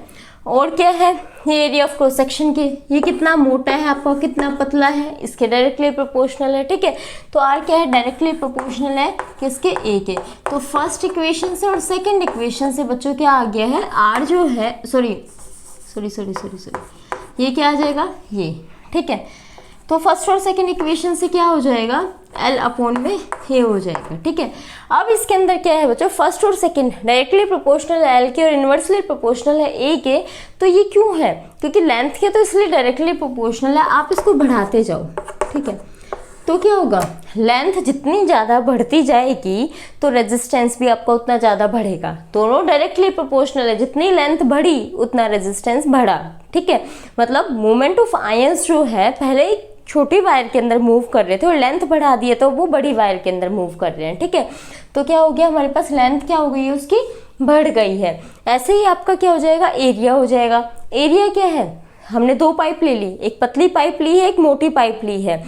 [SPEAKER 1] और क्या है? ये एरिया ऑफ क्रॉस सेक्शन की, ये कितना मोटा है आपका, कितना पतला है, इसके डायरेक्टली प्रोपोर्शनल है, ठीक है। तो R क्या है? डायरेक्टली प्रोपोर्शनल है किसके? A के। तो फर्स्ट इक्वेशन से और सेकंड इक्वेशन से बच्चों क्या आ गया है? R जो है सॉरी ये क्या आ जाएगा? ये, ठीक है। तो फर्स्ट और सेकंड इक्वेशन से क्या हो जाएगा? L/में ये हो जाएगा, ठीक है। अब इसके अंदर क्या है बच्चों? फर्स्ट और सेकंड डायरेक्टली प्रोपोर्शनल है L के और इन्वर्सली प्रोपोर्शनल है A के। तो ये क्यों है? क्योंकि लेंथ के तो इसलिए डायरेक्टली प्रोपोर्शनल है। आप इसको बढ़ाते जाओ, ठीक है। तो क्या होगा? लेंथ जितनी ज़्यादा बढ़ती जाएगी तो रेजिस्टेंस भी आपका उतना ज़्यादा बढ़ेगा। दोनों डायरेक्टली प्रोपोर्शनल है, जितनी लेंथ बढ़ी उतना रेजिस्टेंस बढ़ा, ठीक है। मतलब मूवमेंट ऑफ आयंस जो है, पहले छोटी वायर के अंदर मूव कर रहे थे और लेंथ बढ़ा दिए तो वो बड़ी वायर के अंदर मूव कर रहे हैं, ठीक है। तो क्या हो गया हमारे पास? लेंथ क्या हो गई है उसकी? बढ़ गई है। ऐसे ही आपका क्या हो जाएगा? एरिया हो जाएगा। एरिया क्या है? हमने दो पाइप ले ली, एक पतली पाइप ली है, एक मोटी पाइप ली है।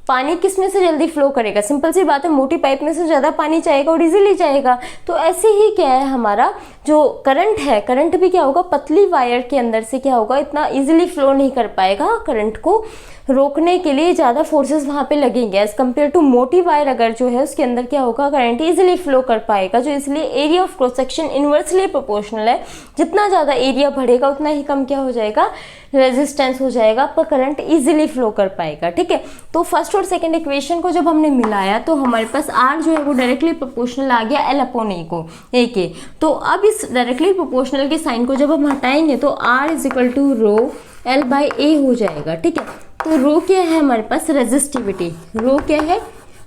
[SPEAKER 1] पानी किस में से जल्दी फ्लो करेगा? सिंपल सी बात है, मोटी पाइप में से ज़्यादा पानी जाएगा और इजीली जाएगा। तो ऐसे ही क्या है हमारा जो करंट है, करंट भी क्या होगा, पतली वायर के अंदर से क्या होगा, इतना इजीली फ्लो नहीं कर पाएगा। करंट को रोकने के लिए ज़्यादा फोर्सेस वहाँ पे लगेंगे एज़ कम्पेयर टू मोटी वायर अगर जो है उसके अंदर क्या होगा, करंट इजीली फ्लो कर पाएगा। जो इसलिए area of cross section inversely proportional है, जितना ज़्यादा एरिया बढ़ेगा उतना ही कम क्या हो जाएगा, रेजिस्टेंस हो जाएगा, पर करंट इजीली फ्लो कर पाएगा। ठीक है, तो फर्स्ट और सेकंड इक्वेशन को जब हमने मिलाया तो हमारे पास आर जो है वो डायरेक्टली प्रोपोर्शनल आ गया एल अपॉन ए को, ए के। तो अब इस डायरेक्टली प्रोपोर्शनल के साइन को जब हम हटाएंगे तो R is equal to rho L by A हो जाएगा। ठीक है, तो रो क्या है हमारे पास, रेजिस्टिविटी। रो क्या है,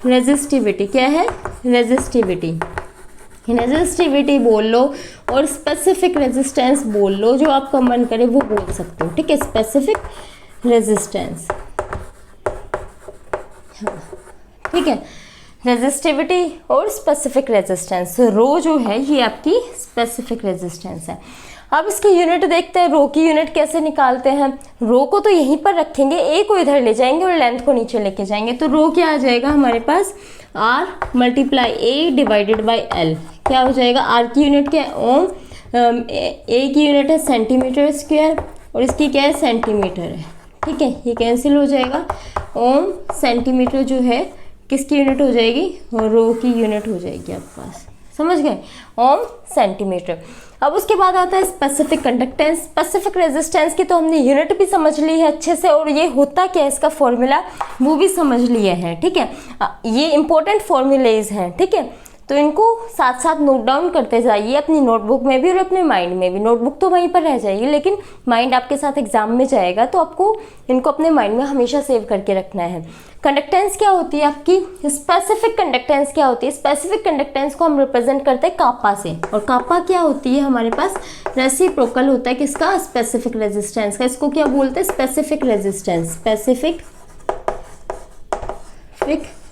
[SPEAKER 1] रेजिस्टिविटी। क्या है, रेजिस्टिविटी। रेजिस्टिविटी बोल लो और स्पेसिफिक रेजिस्टेंस बोल लो, जो आपका मन करे वो बोल सकते हो। ठीक है, स्पेसिफिक रेजिस्टेंस। हाँ, ठीक है, रेजिस्टिविटी और स्पेसिफिक रेजिस्टेंस। रो जो है ये आपकी स्पेसिफिक रेजिस्टेंस है। अब इसकी यूनिट देखते हैं, रो की यूनिट कैसे निकालते हैं। रो को तो यहीं पर रखेंगे, ए को इधर ले जाएंगे और लेंथ को नीचे लेके जाएंगे। तो रो क्या आ जाएगा हमारे पास, R multiply A divided by L. क्या हो जाएगा, आर की यूनिट क्या है, ओम, ए की यूनिट है सेंटीमीटर स्क्वायर और इसकी क्या है, सेंटीमीटर है। ठीक है, ये कैंसिल हो जाएगा। ओम सेंटीमीटर जो है किसकी यूनिट हो जाएगी, रो की यूनिट हो जाएगी आपके पास। समझ गए, ओम सेंटीमीटर। अब उसके बाद आता है स्पेसिफिक कंडक्टेंस। स्पेसिफिक रेजिस्टेंस की तो हमने यूनिट भी समझ ली है अच्छे से, और ये होता क्या है इसका फॉर्मूला वो भी समझ लिए हैं। ठीक है, ये इंपॉर्टेंट फॉर्मूलेज हैं। ठीक है, तो इनको साथ साथ नोट डाउन करते जाइए अपनी नोटबुक में भी और अपने माइंड में भी। नोटबुक तो वहीं पर रह जाएगी लेकिन माइंड आपके साथ एग्जाम में जाएगा, तो आपको इनको अपने माइंड में हमेशा सेव करके रखना है। कंडक्टेंस क्या होती है आपकी, स्पेसिफिक कंडक्टेंस क्या होती है, स्पेसिफिक कंडक्टेंस को हम रिप्रेजेंट करते हैं कापा से। और कापा क्या होती है हमारे पास, रेसिप्रोकल होता है किसका, स्पेसिफिक रेजिस्टेंस का। इसको क्या बोलते हैं, स्पेसिफिक रेजिस्टेंस, स्पेसिफिक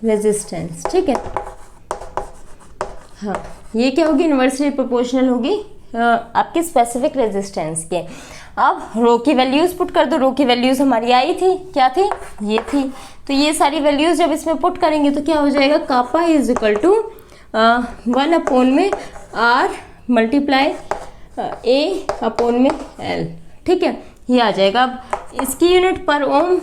[SPEAKER 1] रेजिस्टेंस। ठीक है, हाँ, ये क्या होगी, इन्वर्सली प्रोपोर्शनल होगी आपके स्पेसिफिक रेजिस्टेंस के। अब रो की वैल्यूज पुट कर दो। रो की वैल्यूज हमारी आई थी, क्या थी, ये थी। तो ये सारी वैल्यूज जब इसमें पुट करेंगे तो क्या हो जाएगा, कापा इज इक्वल टू 1 अपॉन में आर मल्टीप्लाई ए अपॉन में एल। ठीक है, ये आ जाएगा। अब इसकी यूनिट पर ओम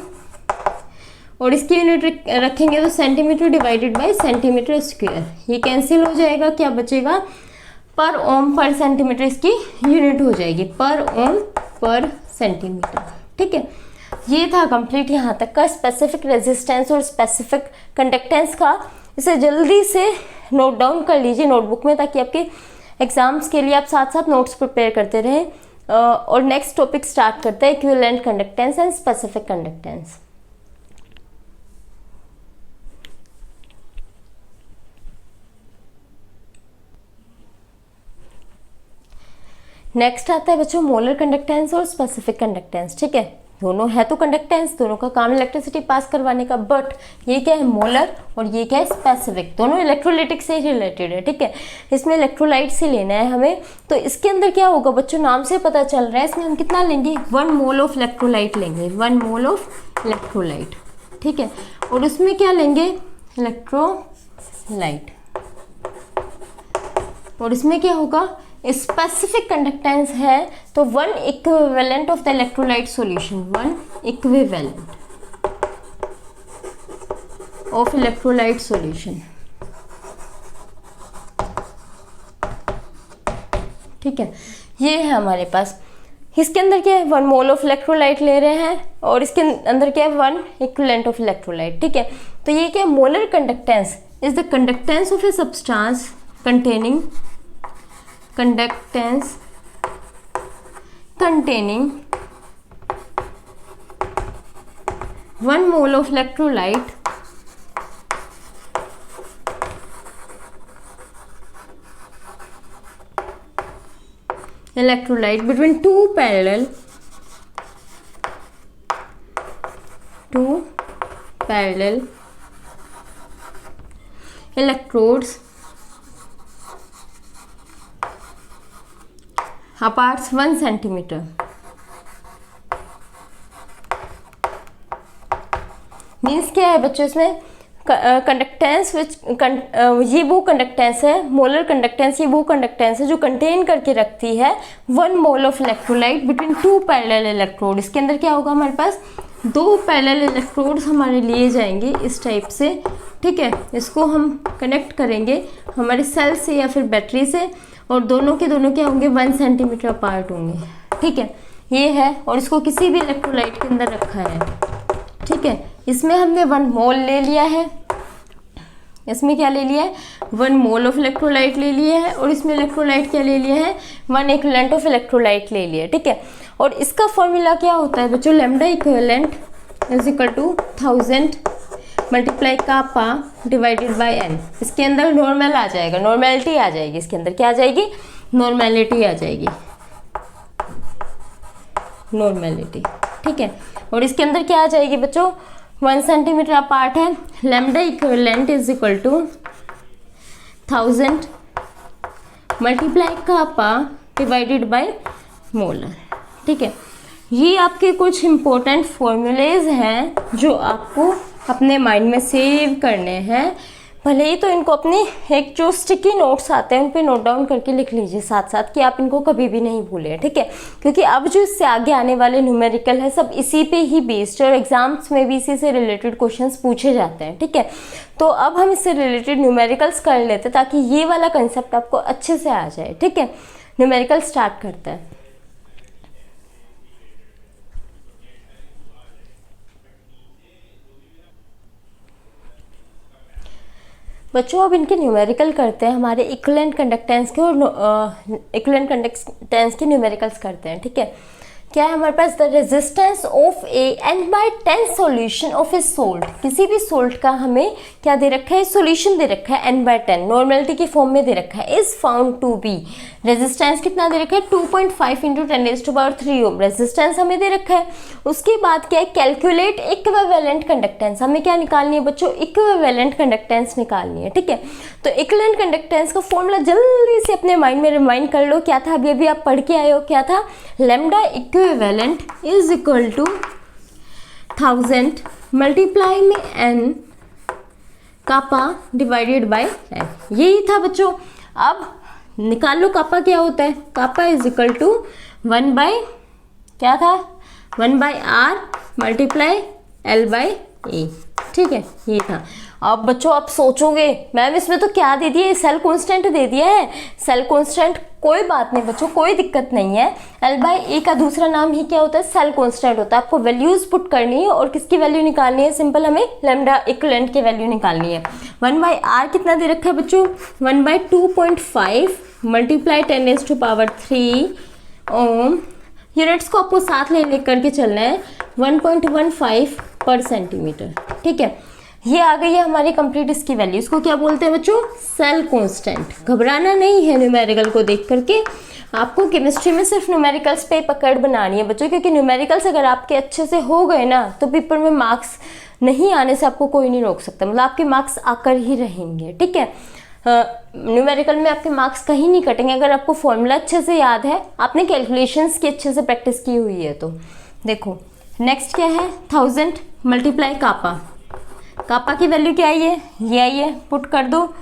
[SPEAKER 1] और इसकी यूनिट रखेंगे तो centimetre divided by centimetre square. ये कैंसिल हो जाएगा, क्या बचेगा, पर ओम पर सेंटीमीटर इसकी यूनिट हो जाएगी, पर ओम पर सेंटीमीटर। ठीक है, ये था कंप्लीट यहाँ तक का स्पेसिफिक रेजिस्टेंस और स्पेसिफिक कंडक्टेंस का। इसे जल्दी से नोट डाउन कर लीजिए नोटबुक में, ताकि आपके एग्जाम्स के लिए आप साथ साथ नोट्स प्रिपेयर करते रहें। और नेक्स्ट टॉपिक स्टार्ट करते हैं, equivalent conductance and specific conductance. Next आता है बच्चों मोलर कंडक्टेंस और स्पेसिफिक कंडक्टेंस। ठीक है, दोनों है तो कंडक्टेंस, दोनों का काम इलेक्ट्रिसिटी पास करवाने का, बट ये क्या है, मोलर और ये क्या है, स्पेसिफिक। दोनों इलेक्ट्रोलाइटिक से रिलेटेड है। ठीक है, इसमें इलेक्ट्रोलाइट से लेना है हमें। तो इसके अंदर क्या होगा बच्चों, नाम से पता चल रहा है, इसमें हम कितना लेंगे, 1 मोल ऑफ इलेक्ट्रोलाइट लेंगे, 1 मोल ऑफ इलेक्ट्रोलाइट। ठीक है, और उसमें क्या लेंगे, इलेक्ट्रोलाइट। और इसमें क्या होगा, स्पेसिफिक कंडक्टेंस है तो 1 equivalent of the electrolyte solution, 1 equivalent of electrolyte solution. ठीक है, ये है हमारे पास। इसके अंदर क्या है, 1 मोल ऑफ इलेक्ट्रोलाइट ले रहे हैं और इसके अंदर क्या है, 1 इक्विवेलेंट ऑफ इलेक्ट्रोलाइट। ठीक है, तो ये क्या है, molar conductance is the conductance of a substance containing conductance containing 1 mole of electrolyte between two parallel electrodes apart 1 centimeter। Means क्या है बच्चों, इसमें कंडक्टेंस ये वो कंडक्टेंस है, मोलर कंडक्टेंस ये वो कंडक्टेंस है जो कंटेन करके रखती है 1 mole of electrolyte between 2 parallel electrode. इसके अंदर क्या होगा, हमारे पास 2 पैरेलल इलेक्ट्रोड्स हमारे लिए जाएंगे इस टाइप से, ठीक है। इसको हम कनेक्ट करेंगे हमारे सेल से या फिर बैटरी से, और दोनों के दोनों क्या होंगे, 1 सेंटीमीटर अपार्ट होंगे, ठीक है। ये है, और इसको किसी भी इलेक्ट्रोलाइट के अंदर रखा है, ठीक है। इसमें हमने 1 मोल ले लिया है, इसमें क्या ले लिया है, 1 मोल ऑफ इलेक्ट्रोलाइट ले लिया है, और इसमें इलेक्ट्रोलाइट क्या ले लिया है, 1 इक्विवेलेंट ऑफ इलेक्ट्रोलाइट ले लिया है, ठीक है। और इसका फॉर्मूला क्या होता है बच्चों, lambda equivalent is equal to 1000 multiply kappa divided by N. इसके अंदर नॉर्मल आ जाएगा, नॉर्मेलिटी आ जाएगी, इसके अंदर क्या आ जाएगी, नॉर्मेलिटी आ जाएगी, नॉर्मेलिटी, ठीक है। और इसके अंदर क्या आ जाएगी बच्चों, 1 सेंटीमीटर अपार्ट है, lambda equivalent is equal to 1000 multiply kappa divided by molar, ठीक है। ये आपके कुछ इम्पोर्टेंट फॉर्मूलेज हैं जो आपको अपने माइंड में सेव करने हैं। भले ही तो इनको अपने एक जो स्टिकी नोट्स आते हैं उन पे नोट डाउन करके लिख लीजिए साथ साथ, कि आप इनको कभी भी नहीं भूलें, ठीक है। क्योंकि अब जो इससे आगे आने वाले न्यूमेरिकल है सब इसी पे ही बेस्ड है, और एग्जाम्स में भी इसी से रिलेटेड क्वेश्चंस पूछे जाते हैं, ठीक है। तो अब हम इससे रिलेटेड न्यूमेरिकल्स कर लेते हैं ताकि ये वाला कंसेप्ट आपको अच्छे से आ जाए, ठीक है। न्यूमेरिकल स्टार्ट करते हैं। बच्चों अब इनके न्यूमेरिकल करते हैं, हमारे इक्विवेलेंट कंडक्टेंस के और इक्विवेलेंट कंडक्टेंस के न्यूमेरिकल्स करते हैं, ठीक है। क्या है हमारे पास, the resistance of a n/10 solution of a salt. किसी भी सोल्ट का हमें क्या दे रखा है, सॉल्यूशन दे रखा है n/10 नॉर्मेलिटी के फॉर्म में दे रखा है, is found to be, resistance कितना दे रखा है, 2.5 × 10⁻³ ओम रेजिस्टेंस हमें दे रखा है। उसके बाद क्या है, कैलकुलेट इक्विवेलेंट कंडक्टेंस, हमें क्या निकालनी है बच्चों, इक्विवेलेंट कंडक्टेंस निकालनी है, ठीक है। तो इक्विवेलेंट कंडक्टेंस का फॉर्मूला जल्दी से अपने माइंड में रिमाइंड कर लो, क्या था, अभी आप पढ़ के आए हो, क्या था, lambda equivalent is equal to 1000 multiply में n kappa divided by n, यही था बच्चों। अब निकाल लो कापा क्या होता है, kappa is equal to 1 by क्या था, 1 by r multiply l by a, ठीक है, ये था। अब बच्चों आप सोचोगे मैम इसमें तो क्या दे दिया है, सेल कांस्टेंट दे दिया है, सेल कांस्टेंट कोई बात नहीं बच्चों, कोई दिक्कत नहीं है। L/A का दूसरा नाम ही क्या होता है, सेल कांस्टेंट होता है। आपको वैल्यूज पुट करनी है और किसकी वैल्यू निकालनी है, सिंपल हमें लैम्डा इक्विवेलेंट की वैल्यू निकालनी है। 1/r कितना दे रखा है बच्चों, 1/2.5 मल्टीप्लाई 10⁻³ ओम, यूनिट्स को आपको साथ ले करके चलना है, 1.15 पर सेंटीमीटर, ठीक है। ये आ गई है हमारी कंप्लीट इसकी वैल्यू। इसको क्या बोलते हैं बच्चों, सेल कांस्टेंट। घबराना नहीं है न्यूमेरिकल को देख करके, आपको केमिस्ट्री में सिर्फ न्यूमेरिकल्स पे पकड़ बनानी है बच्चों, क्योंकि न्यूमेरिकल्स अगर आपके अच्छे से हो गए ना तो पेपर में मार्क्स नहीं आने से आपको कोई नहीं रोक सकता, मतलब आपके मार्क्स आकर ही रहेंगे, ठीक है। न्यूमेरिकल में आपके मार्क्स कहीं नहीं कटेंगे अगर आपको फॉर्मूला अच्छे से याद है, आपने कैलकुलेशंस की अच्छे से प्रैक्टिस की हुई है। तो देखो नेक्स्ट क्या है, 1000 मल्टीप्लाई कापा, कापा की वैल्यू क्या आई है, ये आई है, पुट कर दो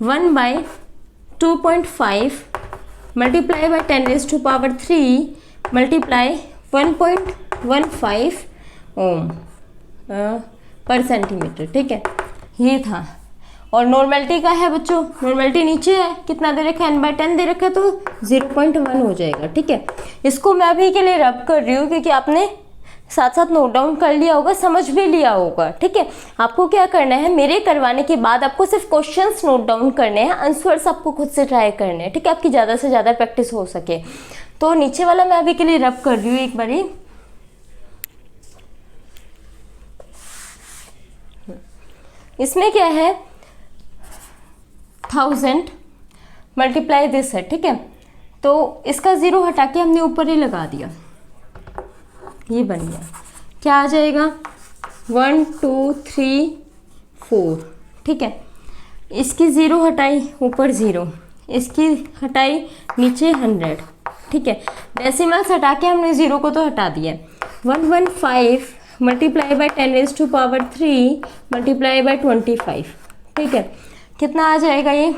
[SPEAKER 1] 1/2.5 मल्टीप्लाई बाय 10⁻³ मल्टीप्लाई 1.15 ओम पर सेंटीमीटर, ठीक है, ये था। और नॉर्मेलिटी का है बच्चों, नॉर्मेलिटी नीचे है, कितना दे रखा है, n/10 दे रखा है, तो 0.1 हो जाएगा, ठीक है। इसको मैं अभी के लिए रब कर रही हूँ क्योंकि आपने साथ साथ नोट डाउन कर लिया होगा, समझ भी लिया होगा, ठीक है। आपको क्या करना है, मेरे करवाने के बाद आपको सिर्फ क्वेश्चंस नोट डाउन करने हैं, आंसर्स आपको खुद से ट्राई करने हैं, ठीक है, आपकी ज़्यादा से ज़्यादा प्रैक्टिस हो सके। तो नीचे वाला मैं अभी के लिए रब कर रही हूँ एक बारी। इसमें क्या है, 1000 मल्टीप्लाई दिस है, ठीक है। तो इसका 0 हटा के हमने ऊपर ही लगा दिया, ये बन गया, क्या आ जाएगा 1 2 3 4, ठीक है। इसकी 0 हटाई, ऊपर 0, इसकी हटाई, नीचे 100, ठीक है। डेसिमल्स हटा के हमने 0 को तो हटा दिया, 115 मल्टीप्लाई बाय 10⁻³ मल्टीप्लाई बाय 25। ठीक है, कितना आ जाएगा ये?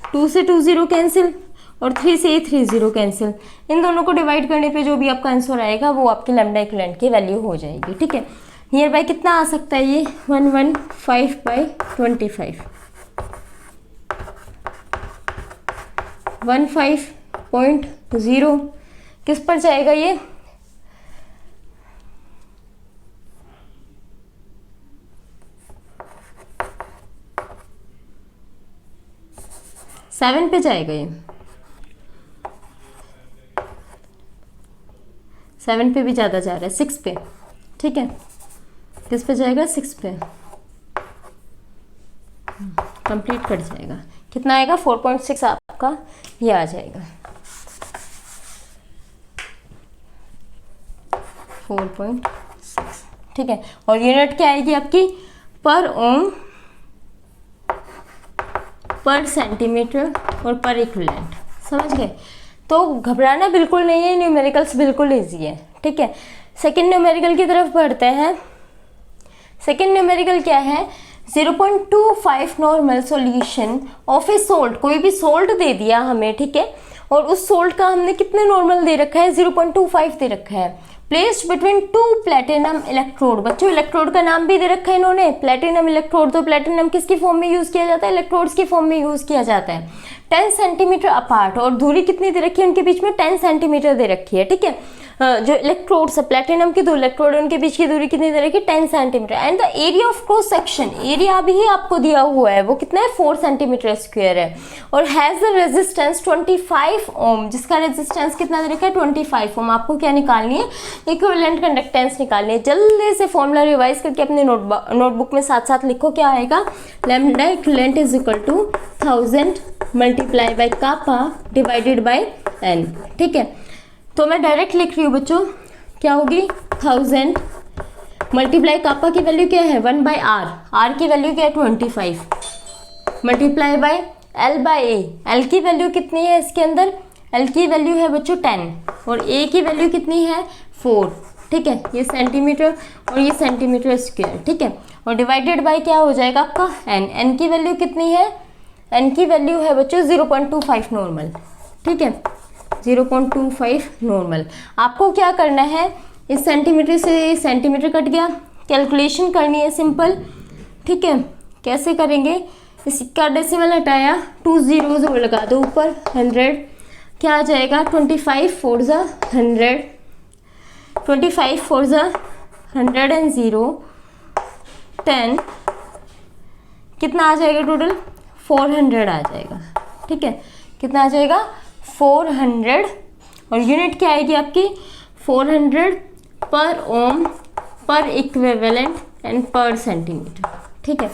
[SPEAKER 1] 2 से 2 0 कैंसिल और 3 से 3 0 कैंसिल। इन दोनों को डिवाइड करने पे जो भी आपका आंसर आएगा वो आपकी लैम्डा इक्विवेलेंट की वैल्यू हो जाएगी। ठीक है, नियर बाय कितना आ सकता है ये? 115/25 15.0 किस पर जाएगा ये? 7 पे जाएगा ये। 7 पे भी ज़्यादा जा रहा है, 6 पे। ठीक है, किस पे जाएगा? 6 पे। कंप्लीट कट जाएगा। कितना आएगा? 4.6 आपका ये आ जाएगा। 4.6। ठीक है, और यूनिट क्या आएगी आपकी? पर ओम, पर सेंटीमीटर और पर इक्विवेलेंट। समझ गए? तो घबराना बिल्कुल नहीं है, न्यूमेरिकल्स बिल्कुल इजी है। ठीक है, सेकंड न्यूमेरिकल की तरफ बढ़ते हैं। सेकंड न्यूमेरिकल क्या है? 0.25 normal solution of a salt. कोई भी सोल्ट दे दिया हमें, ठीक है, और उस सोल्ट का हमने कितने नॉर्मल दे रखा है? 0.25 दे रखा है। Placed between 2 platinum electrode. बच्चों इलेक्ट्रोड का नाम भी दे रखा है इन्होंने, प्लेटिनम इलेक्ट्रोड। तो प्लेटिनम किसकी फॉर्म में यूज किया जाता है? इलेक्ट्रोड्स की फॉर्म में यूज किया जाता है। 10 सेंटीमीटर अपार्ट, और दूरी कितनी दे रखी है उनके बीच में? 10 सेंटीमीटर दे रखी है। ठीक है, जो इलेक्ट्रोड्स है, प्लेटिनम के 2 इलेक्ट्रोड है, उनके बीच की दूरी कितनी दे रखी है? 10 centimetre. And the area of cross section, area भी आपको दिया हुआ है, वो कितना है? 4 सेंटीमीटर स्क्वायर है। और हैज द रेजिस्टेंस 25 ओम, जिसका रेजिस्टेंस कितना दे रखा है? 25 ओम। आपको क्या निकालनी है? इक्विवेलेंट कंडक्टेंस निकालनी है। जल्दी से फॉर्मूला रिवाइज करके अपने नोटबुक में साथ साथ लिखो। क्या आएगा? Lambda equivalent is equal to 1000 multiply by kappa divided by n। ठीक है, तो मैं डायरेक्ट लिख रही हूँ बच्चों, क्या होगी? 1000 मल्टीप्लाई कापा की वैल्यू क्या है? 1/r, r की वैल्यू क्या है? 25 multiply by l by a। l की वैल्यू कितनी है इसके अंदर? l की वैल्यू है बच्चों 10 और a की वैल्यू कितनी है? 4। ठीक है, ये सेंटीमीटर और ये सेंटीमीटर स्क्वायर। ठीक है, और डिवाइडेड बाय क्या हो जाएगा आपका? n। n की वैल्यू कितनी है? n की वैल्यू है बच्चों 0.25 नॉर्मल। ठीक है, 0.25 नॉर्मल। आपको क्या करना है? इस सेंटीमीटर से सेंटीमीटर कट गया, कैलकुलेशन करनी है सिंपल। ठीक है, कैसे करेंगे? इसका डेसिमल हटाया, 2 zeros और लगा दो ऊपर, 100। क्या आ जाएगा? 25 4 100, 25 4 100 and 0 10। कितना आ जाएगा टोटल? 400 आ जाएगा। ठीक है, कितना आ जाएगा? 400। और यूनिट क्या आएगी आपकी? 400 पर ओम, पर इक्विवेलेंट एंड पर सेंटीमीटर। ठीक है,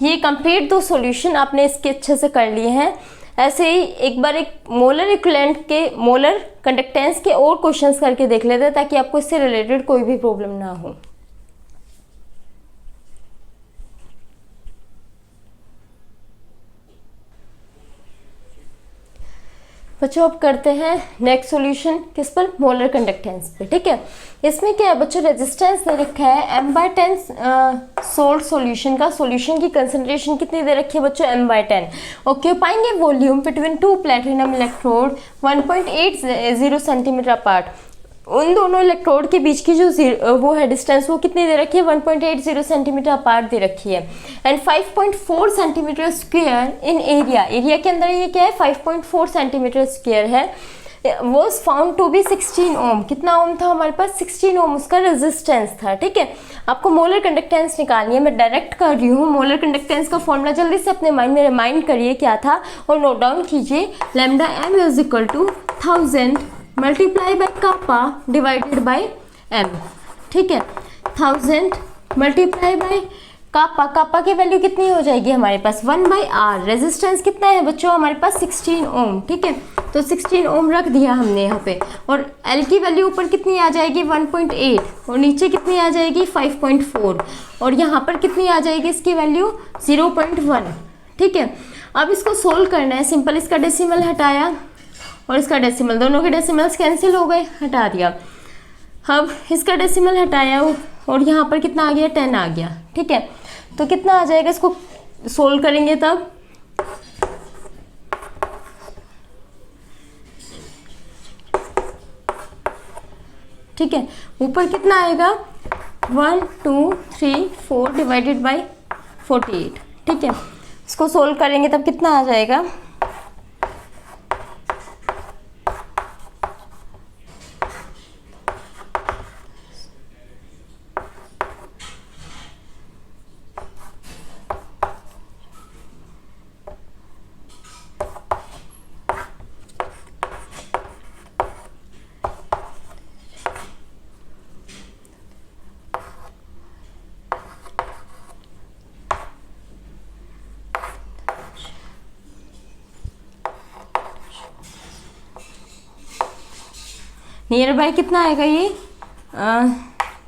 [SPEAKER 1] ये कंप्लीट 2 सॉल्यूशन आपने इसके अच्छे से कर लिए हैं। ऐसे ही एक बार एक मोलर इक्विवेलेंट के, मोलर कंडक्टेंस के और क्वेश्चंस करके देख लेते हैं, ताकि आपको इससे रिलेटेड कोई भी प्रॉब्लम ना हो। बच्चों अब करते हैं नेक्स्ट सॉल्यूशन, किस पर? मोलर कंडक्टेंस पे। ठीक है, इसमें क्या है बच्चों? रेजिस्टेंस दे रखा है m/10 सोल्ट सॉल्यूशन का। सॉल्यूशन की कंसंट्रेशन कितनी दे रखी है बच्चों? m/10। Occupying volume between 2 platinum electrode 1.80 centimetre apart. उन दोनों इलेक्ट्रोड के बीच की जो वो है डिस्टेंस, वो कितनी दे रखी है? 1.80 सेंटीमीटर अपार्ट दे रखी है। And 5.4 centimetre square in area. Area के अंदर ये क्या है? 5.4 सेंटीमीटर स्क्वायर है। वॉज फाउंड टू बी 16 ओम। कितना ओम था हमारे पास? 16 ओम उसका रेजिस्टेंस था। ठीक है, आपको मोलर कंडक्टेंस निकालनी है। मैं डायरेक्ट कर रही हूँ। मोलर कंडक्टेंस का फॉर्मूला जल्दी से अपने माइंड में रिमाइंड करिए क्या था, और नोट डाउन कीजिए। Lambda m is equal to 1000 multiply by kappa divided by m। ठीक है, 1000 मल्टीप्लाई बाय कापा, कापा की वैल्यू कितनी हो जाएगी हमारे पास? 1/r। रेजिस्टेंस कितना है बच्चों हमारे पास? 16 ओम। ठीक है, तो 16 ओम रख दिया हमने यहाँ पे। और l की वैल्यू ऊपर कितनी आ जाएगी? 1.8, और नीचे कितनी आ जाएगी? 5.4, और यहाँ पर कितनी आ जाएगी इसकी वैल्यू? 0.1। ठीक है, अब इसको सोल्व करना है। सिंपल, इसका डेसिमल हटाया और इसका डेसिमल, दोनों के डेसिमल्स कैंसिल हो गए, हटा दिया। अब इसका डेसिमल हटाया, और यहाँ पर कितना आ गया, 10 आ गया। ठीक है, तो कितना आ जाएगा, इसको सोल्व करेंगे तब। ठीक है, ऊपर कितना आएगा, 1 2 3 4 डिवाइडेड बाई 48। ठीक है, इसको सोल्व करेंगे तब कितना आ जाएगा, नियर बाय कितना आएगा, ये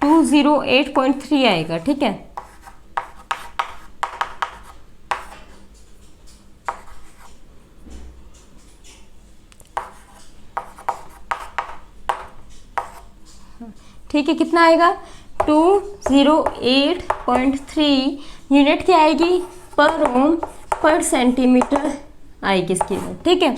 [SPEAKER 1] 208.3 आएगा। ठीक है, ठीक है, कितना आएगा, 208.3 यूनिट क्या आएगी, पर ओम पर सेंटीमीटर आएगी इसकी। ठीक है,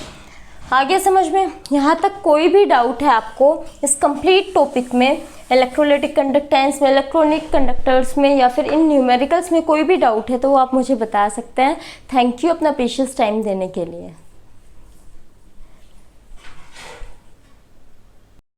[SPEAKER 1] आगे समझ में, यहाँ तक कोई भी डाउट है आपको इस कंप्लीट टॉपिक में, इलेक्ट्रोलाइटिक कंडक्टेंस में, इलेक्ट्रॉनिक कंडक्टर्स में, या फिर इन न्यूमेरिकल्स में कोई भी डाउट है तो वो आप मुझे बता सकते हैं। थैंक यू अपना प्रीशियस टाइम देने के लिए।